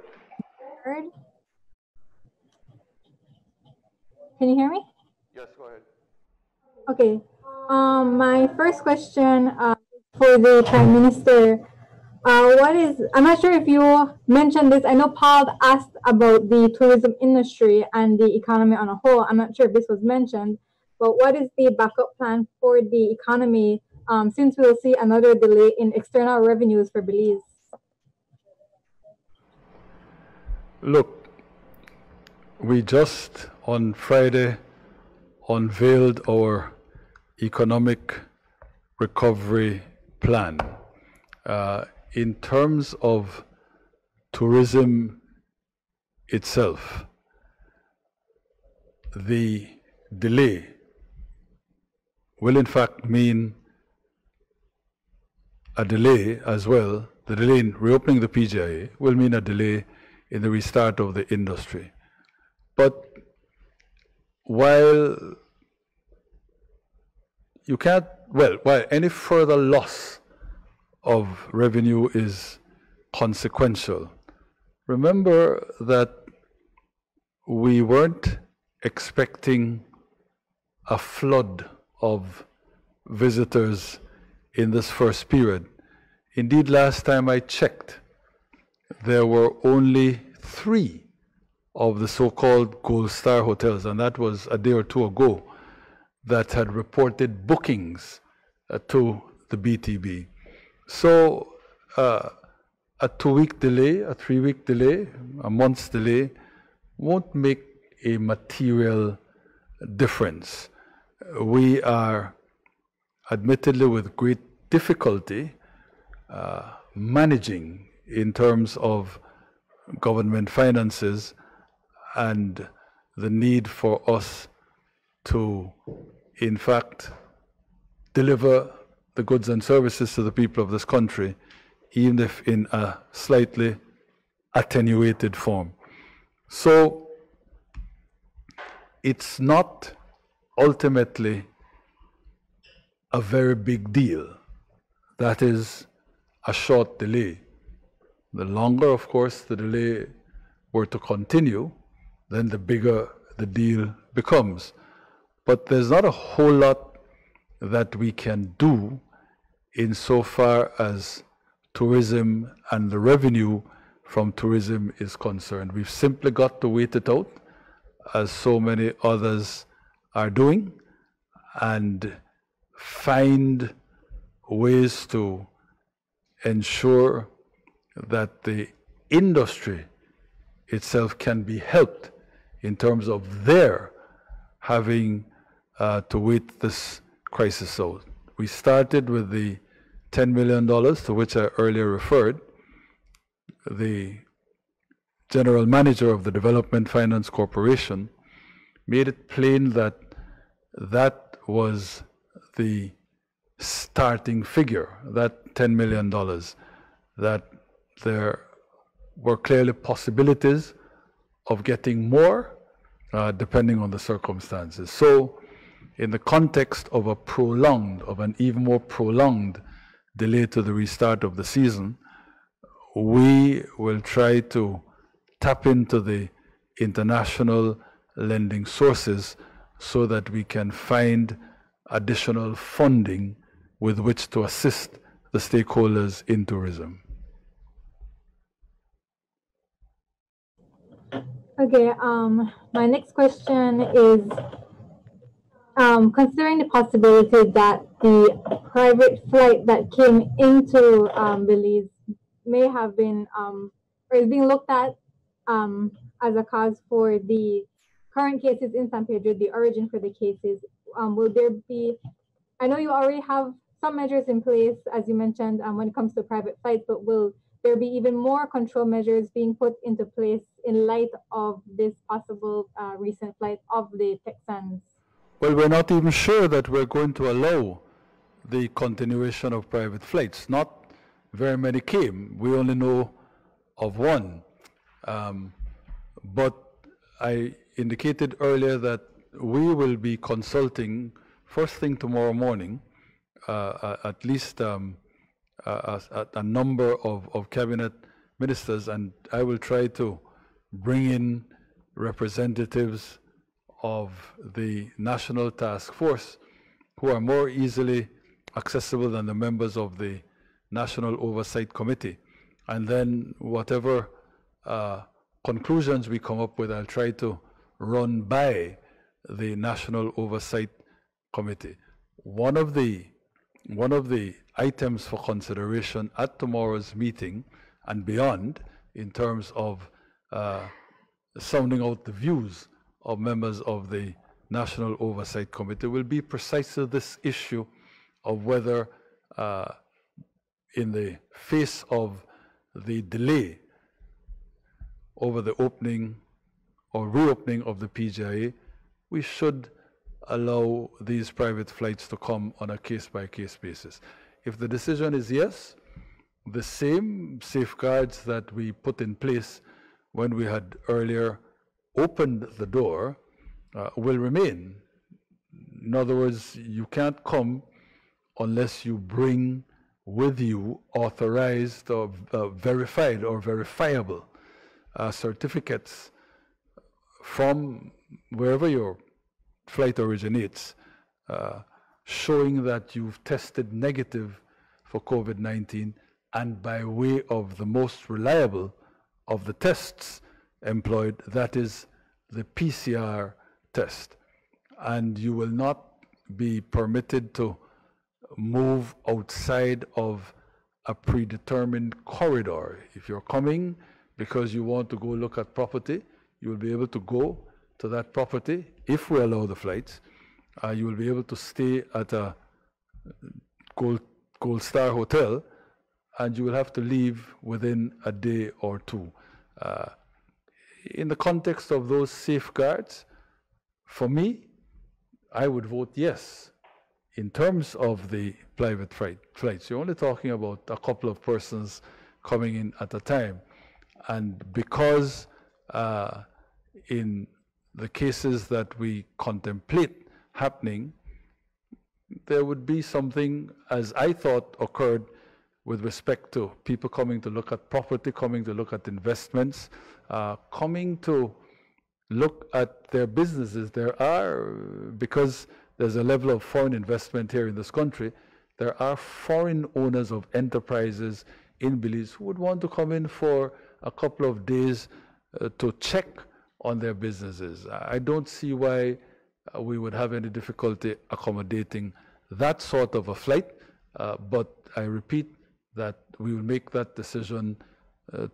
Can you hear me? Yes, go ahead. Okay. My first question for the Prime Minister. I'm not sure if you mentioned this. I know Paul asked about the tourism industry and the economy on a whole. I'm not sure if this was mentioned, but what is the backup plan for the economy since we'll see another delay in external revenues for Belize? Look, we just on Friday unveiled our economic recovery plan. In terms of tourism itself, the delay will in fact mean a delay as well. The delay in reopening the PGIA will mean a delay in the restart of the industry. But while any further loss of revenue is consequential, remember that we weren't expecting a flood of visitors in this first period. Indeed, last time I checked, there were only 3 of the so-called Gold Star hotels, and that was a day or two ago, that had reported bookings to the BTB. So a 2-week delay, a 3-week delay, a month's delay won't make a material difference. We are admittedly with great difficulty managing in terms of government finances and the need for us to, in fact, deliver the goods and services to the people of this country, even if in a slightly attenuated form. So it's not ultimately a very big deal. That is a short delay. The longer, of course, the delay were to continue, then the bigger the deal becomes. But there's not a whole lot that we can do insofar as tourism and the revenue from tourism is concerned. We've simply got to wait it out. as so many others are doing, and find ways to ensure that the industry itself can be helped in terms of their having to wait this crisis out. We started with the $10 million to which I earlier referred. The general manager of the Development Finance Corporation made it plain that that was the starting figure, that $10 million, that there were clearly possibilities of getting more depending on the circumstances. So in the context of an even more prolonged delay to the restart of the season, we will try to tap into the international lending sources so that we can find additional funding with which to assist the stakeholders in tourism. Okay, my next question is, considering the possibility that the private flight that came into Belize may have been, or is being looked at as a cause for the current cases in San Pedro, the origin for the cases, will there be, I know you already have some measures in place, as you mentioned, when it comes to private flights, but will there be even more control measures being put into place in light of this possible recent flight of the Texans? Well, we're not even sure that we're going to allow the continuation of private flights. Not very many came. We only know of one. But I indicated earlier that we will be consulting first thing tomorrow morning, at least a number of cabinet ministers, and I will try to bring in representatives of the National Task Force who are more easily accessible than the members of the National Oversight Committee. And then whatever conclusions we come up with, I'll try to run by the National Oversight Committee. One of the items for consideration at tomorrow's meeting and beyond, in terms of sounding out the views of members of the National Oversight Committee, will be precisely this issue of whether in the face of the delay over the opening or reopening of the PGIA, we should allow these private flights to come on a case-by-case basis. If the decision is yes, the same safeguards that we put in place when we had earlier opened the door will remain. In other words, you can't come unless you bring with you authorized or verified or verifiable certificates from wherever your flight originates, showing that you've tested negative for COVID-19, and by way of the most reliable of the tests employed, that is the PCR test. And you will not be permitted to move outside of a predetermined corridor. If you're coming because you want to go look at property, you will be able to go to that property. If we allow the flights, you will be able to stay at a Gold Star hotel, and you will have to leave within a day or two. In the context of those safeguards, for me, I would vote yes. In terms of the private flights, you're only talking about a couple of persons coming in at a time. And because in the cases that we contemplate happening, there would be something, as I thought occurred with respect to people coming to look at property, coming to look at investments, coming to look at their businesses. There are, because there's a level of foreign investment here in this country, there are foreign owners of enterprises in Belize who would want to come in for a couple of days to check on their businesses. I don't see why we would have any difficulty accommodating that sort of a flight, but I repeat that we will make that decision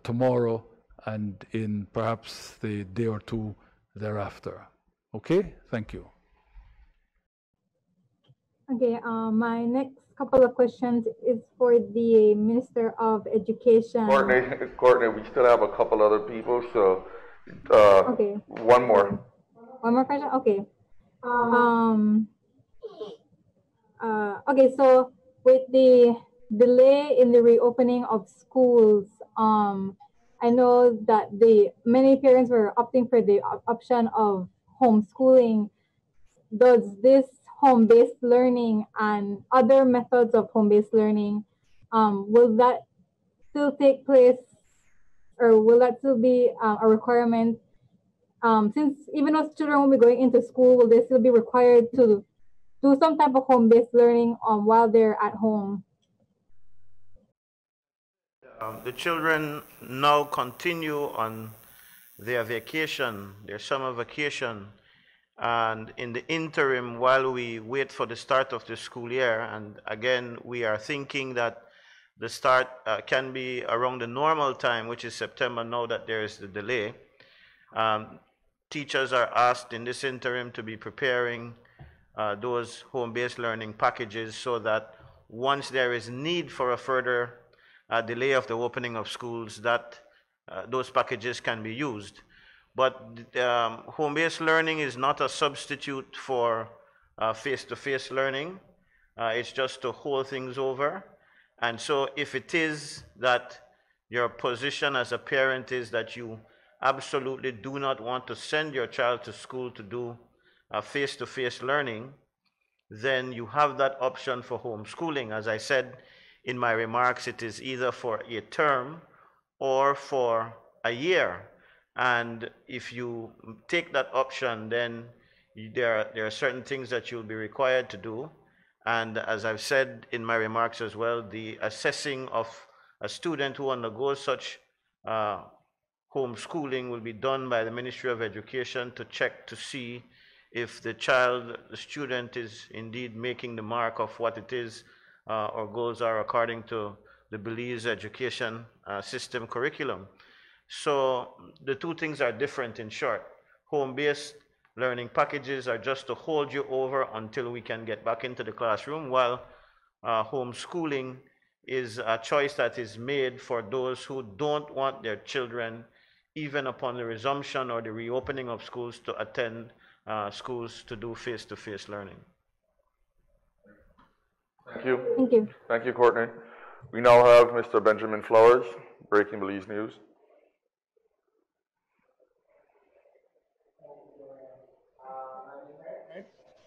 tomorrow and in perhaps the day or two thereafter. Okay, thank you. Okay, my next couple of questions is for the Minister of Education. Courtney, we still have a couple other people, so okay. One more. One more question? Okay. Okay, so with the delay in the reopening of schools, I know that many parents were opting for the option of homeschooling. Does this home-based learning and other methods of home-based learning, will that still take place, or will that still be a requirement? Since even though children will be going into school, will they still be required to do some type of home-based learning while they're at home? The children now continue on their vacation, their summer vacation, and in the interim, while we wait for the start of the school year, and again, we are thinking that the start can be around the normal time, which is September, now that there is the delay. Teachers are asked in this interim to be preparing those home-based learning packages so that once there is need for a further delay of the opening of schools, that those packages can be used. But home-based learning is not a substitute for face-to-face learning. It's just to hold things over. And so if it is that your position as a parent is that you absolutely do not want to send your child to school to do face-to-face learning, then you have that option for homeschooling. As I said in my remarks, it is either for a term or for a year. And if you take that option, then there are certain things that you'll be required to do. And as I've said in my remarks as well, the assessing of a student who undergoes such homeschooling will be done by the Ministry of Education to check to see if the student is indeed making the mark of what it is or goals are according to the Belize education system curriculum. So the two things are different in short. Home-based learning packages are just to hold you over until we can get back into the classroom, while homeschooling is a choice that is made for those who don't want their children, even upon the resumption or the reopening of schools, to attend schools to do face-to-face learning. Thank you. Thank you. Thank you, Courtney. We now have Mr. Benjamin Flowers, Breaking Belize News.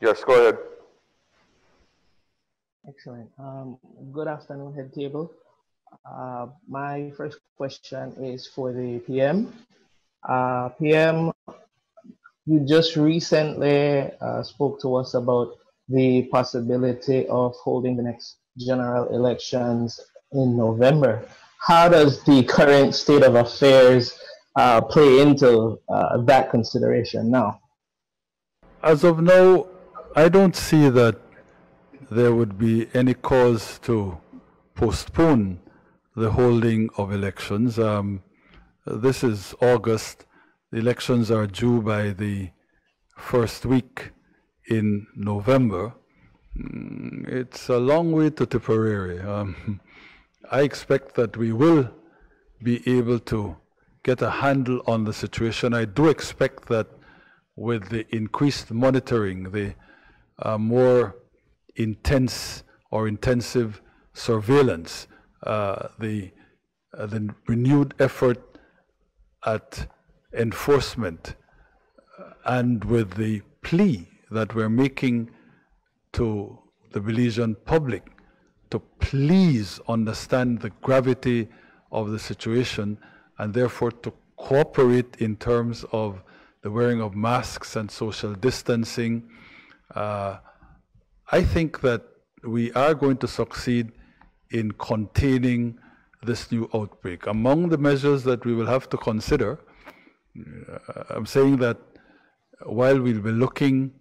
Yes, go ahead. Excellent. Good afternoon, Head Table. My first question is for the PM. PM, you just recently spoke to us about the possibility of holding the next general elections in November. How does the current state of affairs play into that consideration now? As of now, I don't see that there would be any cause to postpone the holding of elections. This is August. The elections are due by the first week in November. It's a long way to Tipperary. I expect that we will be able to get a handle on the situation. I do expect that with the increased monitoring, the more intense or intensive surveillance, the renewed effort at enforcement, and with the plea that we're making to the Belizean public to please understand the gravity of the situation and therefore to cooperate in terms of the wearing of masks and social distancing. I think that we are going to succeed in containing this new outbreak. Among the measures that we will have to consider I'm saying that while we'll be looking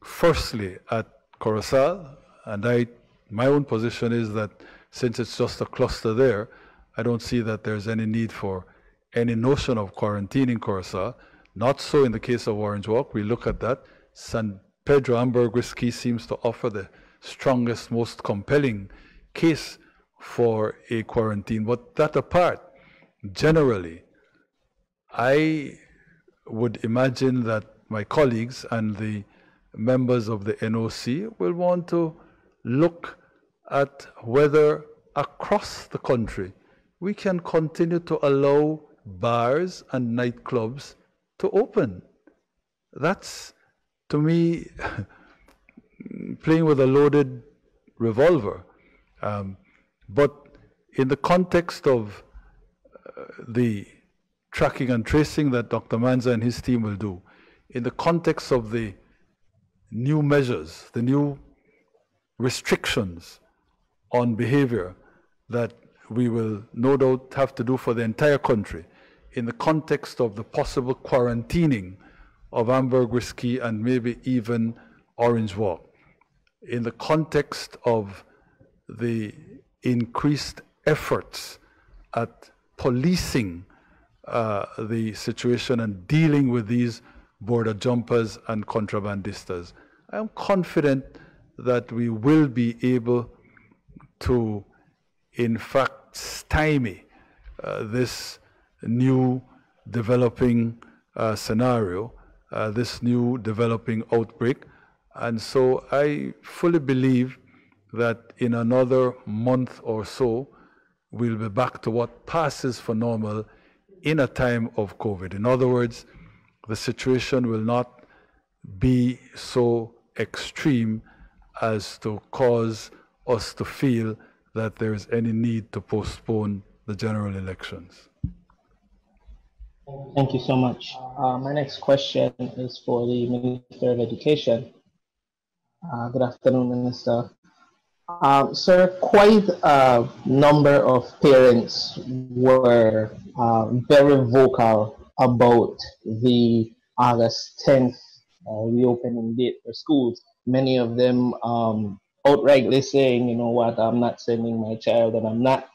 firstly at Corozal, and my own position is that since it's just a cluster there, I don't see that there's any need for any notion of quarantining Corozal. Not so in the case of Orange Walk. We look at that. San Pedro Amberg Whiskey seems to offer the strongest, most compelling case for a quarantine. But that apart, generally, I would imagine that my colleagues and the members of the NOC will want to look at whether across the country we can continue to allow bars and nightclubs to open. That's, to me, playing with a loaded revolver. But in the context of the tracking and tracing that Dr. Manza and his team will do, in the context of the new measures, the new restrictions on behavior that we will no doubt have to do for the entire country, in the context of the possible quarantining of Amberg Whiskey and maybe even Orange Walk, in the context of the increased efforts at policing the situation and dealing with these border jumpers and contrabandistas, I am confident that we will be able to, in fact, stymie this new developing scenario, this new developing outbreak. And so I fully believe that in another month or so, we'll be back to what passes for normal in a time of COVID. In other words, the situation will not be so extreme as to cause us to feel that there is any need to postpone the general elections. Thank you so much. My next question is for the Minister of Education. Good afternoon, Minister. Sir, quite a number of parents were very vocal about the August 10th reopening date for schools. Many of them outrightly saying, you know what, I'm not sending my child and I'm not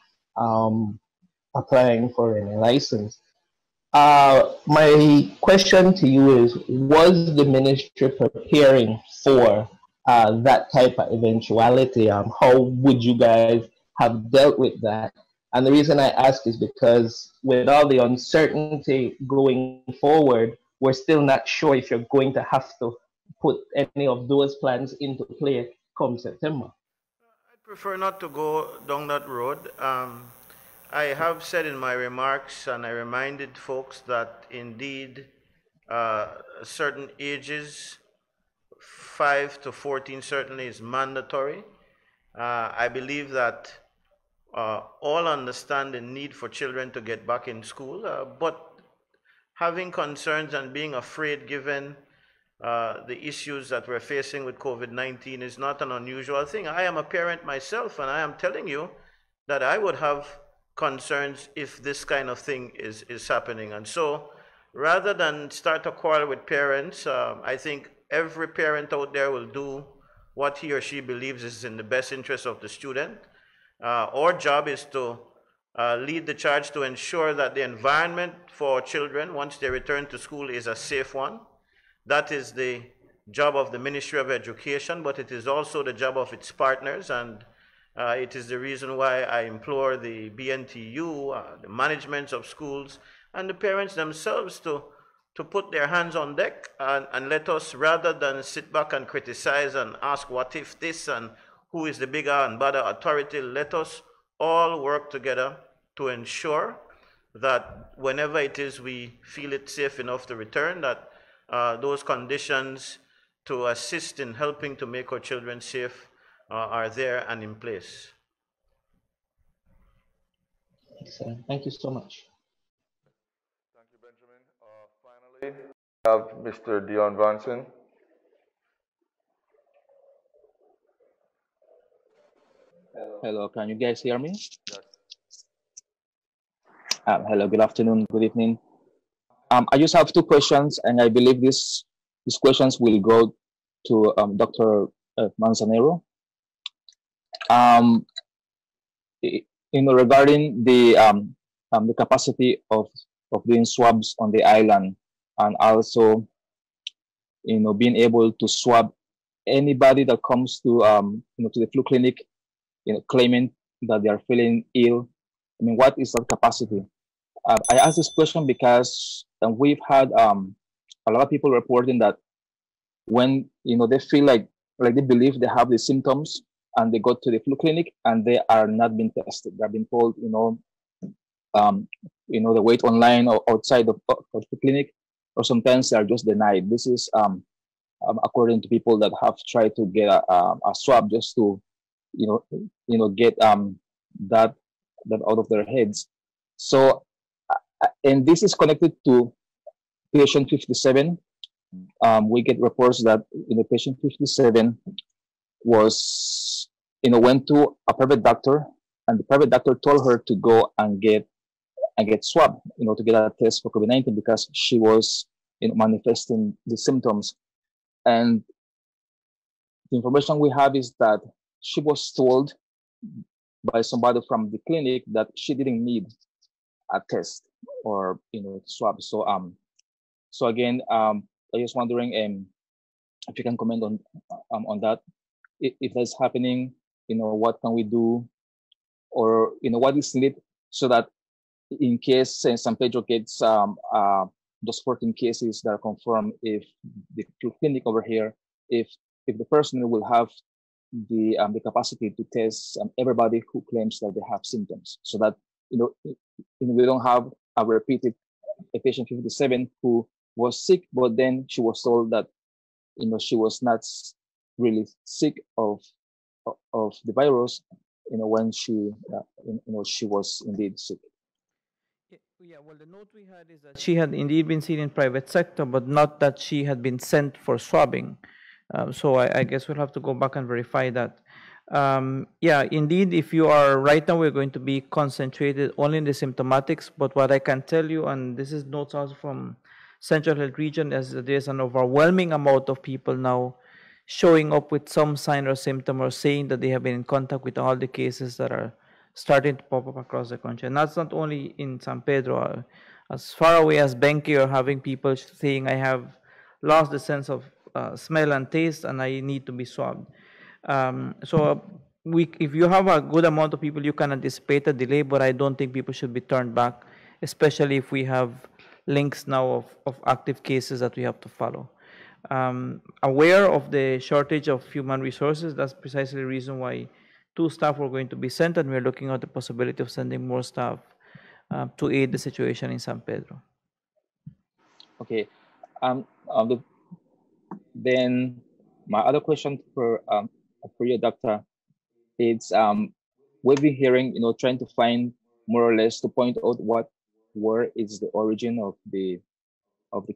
applying for any license. My question to you is, was the ministry preparing for that type of eventuality? How would you guys have dealt with that? And the reason I ask is because with all the uncertainty going forward, we're still not sure if you're going to have to put any of those plans into play come September. I prefer not to go down that road. I have said in my remarks, and I reminded folks that indeed certain ages, 5 to 14 certainly is mandatory. I believe that all understand the need for children to get back in school, but having concerns and being afraid given the issues that we're facing with COVID-19 is not an unusual thing. I am a parent myself, and I am telling you that I would have concerns if this kind of thing is happening. And so rather than start a quarrel with parents, I think every parent out there will do what he or she believes is in the best interest of the student. Our job is to lead the charge to ensure that the environment for children once they return to school is a safe one. That is the job of the Ministry of Education, but it is also the job of its partners, and it is the reason why I implore the BNTU, the managements of schools, and the parents themselves to put their hands on deck and let us, rather than sit back and criticize and ask what if this and who is the bigger and better authority, let us all work together to ensure that whenever it is we feel it safe enough to return, that those conditions to assist in helping to make our children safe are there and in place. Excellent. Thank you so much. Thank you, Benjamin. Finally, we have Mr. Dion Vanson. Hello, can you guys hear me? Yes. Hello, good afternoon, good evening. I just have two questions, and I believe these questions will go to Dr. Manzanero. Regarding the capacity of doing swabs on the island, and also being able to swab anybody that comes to to the flu clinic, claiming that they are feeling ill. I mean, what is that capacity? I ask this question because we've had a lot of people reporting that when they feel like they believe they have the symptoms and they go to the flu clinic and they are not being tested. They're being told, they wait online or outside of the clinic, or sometimes they are just denied. This is according to people that have tried to get a swab just to, get that out of their heads. So, and this is connected to patient 57. We get reports that patient 57 was went to a private doctor, and the private doctor told her to go and get swabbed, to get a test for COVID-19 because she was manifesting the symptoms. And the information we have is that she was told by somebody from the clinic that she didn't need a test or swab. So so again, I was wondering if you can comment on that. If that's happening, what can we do, or what is needed so that in case San Pedro gets those 14 cases that are confirmed, if the clinic over here, if the person will have the capacity to test everybody who claims that they have symptoms, so that we don't have a repeated patient 57 who was sick, but then she was told that she was not really sick of the virus, when she she was indeed sick. Yeah, well, the note we had is that she had indeed been seen in private sector, but not that she had been sent for swabbing. So I guess we'll have to go back and verify that. Yeah, indeed, if you are right now, we're going to be concentrated only in the symptomatics. But what I can tell you, and this is notes also from Central Health Region, is that there's an overwhelming amount of people now showing up with some sign or symptom or saying that they have been in contact with all the cases that are starting to pop up across the country. And that's not only in San Pedro. As far away as Benque, you're having people saying, I have lost the sense of smell and taste and I need to be swabbed. So if you have a good amount of people, you can anticipate a delay, but I don't think people should be turned back, especially if we have links now of active cases that we have to follow. Aware of the shortage of human resources, that's precisely the reason why 2 staff were going to be sent, and we're looking at the possibility of sending more staff to aid the situation in San Pedro. Okay. Then my other question for you, Doctor, it's we've been hearing, trying to find more or less to point out where is the origin of the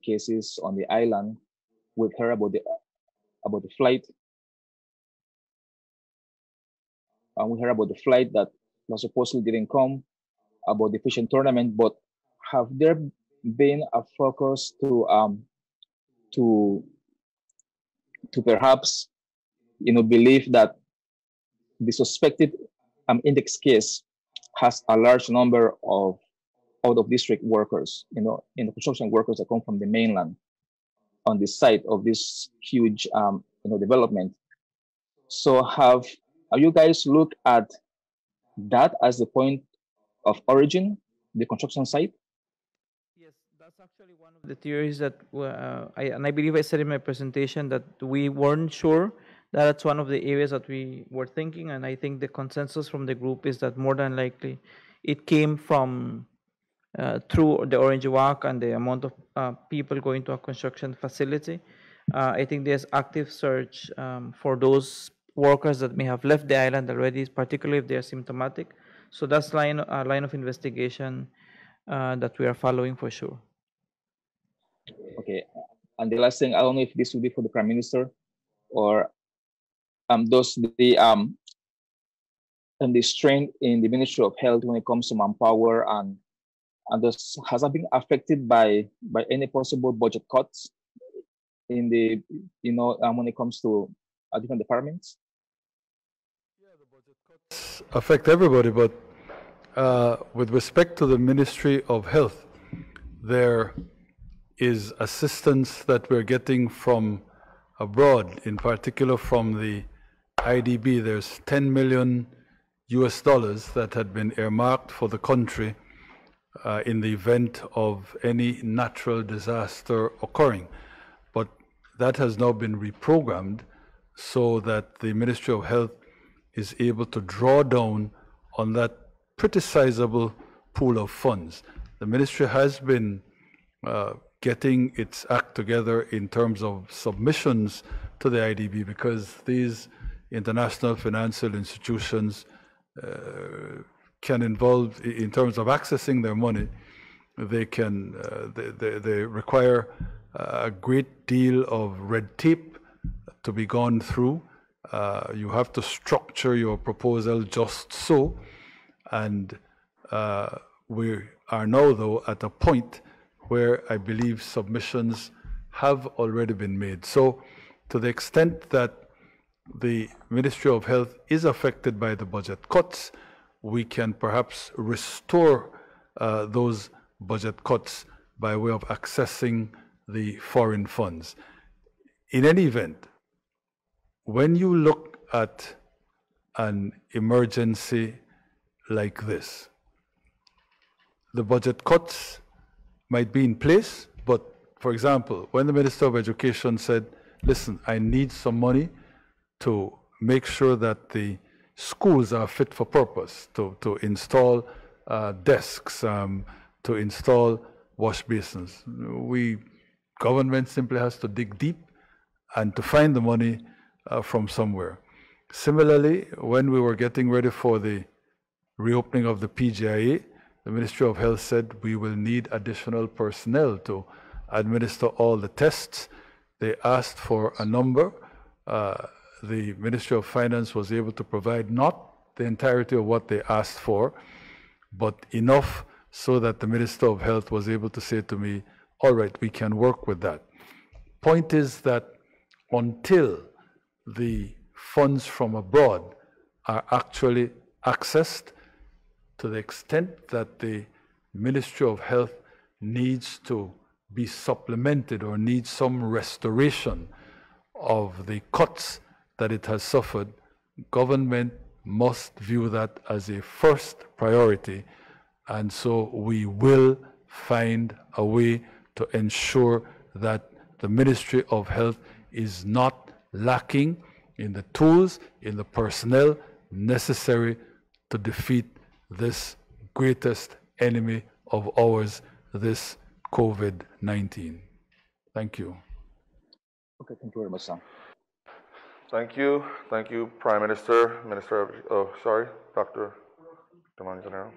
cases on the island. We've heard about the flight. We heard about the flight that supposedly didn't come, about the fishing tournament, but have there been a focus to perhaps believe that the suspected index case has a large number of out-of-district workers, in the construction workers that come from the mainland on the site of this huge development. So have you guys looked at that as the point of origin, the construction site? Yes, that's actually one of the theories that, I believe I said in my presentation that we weren't sure. That's one of the areas that we were thinking, and I think the consensus from the group is that more than likely it came from through the Orange Walk and the amount of people going to a construction facility. I think there's active search for those workers that may have left the island already, particularly if they're symptomatic. So that's line of investigation that we are following for sure. Okay, and the last thing, I don't know if this will be for the Prime Minister or the strength in the Ministry of Health when it comes to manpower and And this has that been affected by any possible budget cuts in the when it comes to different departments? Affect everybody, but with respect to the Ministry of Health, there is assistance that we're getting from abroad, in particular from the IDB. There's 10 million US dollars that had been earmarked for the country in the event of any natural disaster occurring. But that has now been reprogrammed so that the Ministry of Health is able to draw down on that pretty sizable pool of funds. The ministry has been getting its act together in terms of submissions to the IDB, because these international financial institutions can involve, in terms of accessing their money, they can they require a great deal of red tape to be gone through. You have to structure your proposal just so, and we are now, though, at a point where I believe submissions have already been made. So to the extent that the Ministry of Health is affected by the budget cuts, we can perhaps restore those budget cuts by way of accessing the foreign funds. In any event, when you look at an emergency like this, the budget cuts might be in place, but for example, when the Minister of Education said, listen, I need some money to make sure that the schools are fit for purpose, to install desks, to install wash basins. Government simply has to dig deep and to find the money from somewhere. Similarly, when we were getting ready for the reopening of the PGIA, the Ministry of Health said we will need additional personnel to administer all the tests. They asked for a number. The Ministry of Finance was able to provide not the entirety of what they asked for, but enough so that the Minister of Health was able to say to me, all right, we can work with that. Point is that until the funds from abroad are actually accessed, to the extent that the Ministry of Health needs to be supplemented or needs some restoration of the cuts that it has suffered, government must view that as a first priority. And so we will find a way to ensure that the Ministry of Health is not lacking in the tools, in the personnel necessary to defeat this greatest enemy of ours, this COVID-19. Thank you. Okay, thank you very much, sir. Thank you. Thank you, Prime Minister, Dr. Manzanero.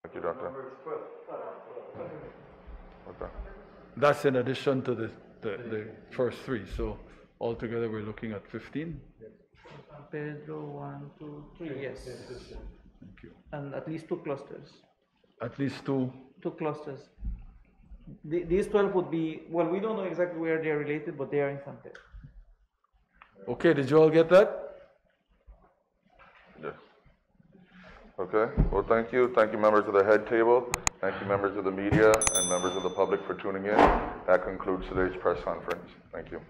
Thank you, Doctor. Okay. That's in addition to the first three. So altogether, we're looking at 15. Pedro, 1, 2, 3. Yes. Thank you. And at least 2 clusters. At least 2. 2 clusters. These 12 would be, well, we don't know exactly where they're related, but they are in Santé. Okay, did you all get that? Yes. Okay, well, thank you. Thank you, members of the head table. Thank you, members of the media and members of the public for tuning in. That concludes today's press conference. Thank you.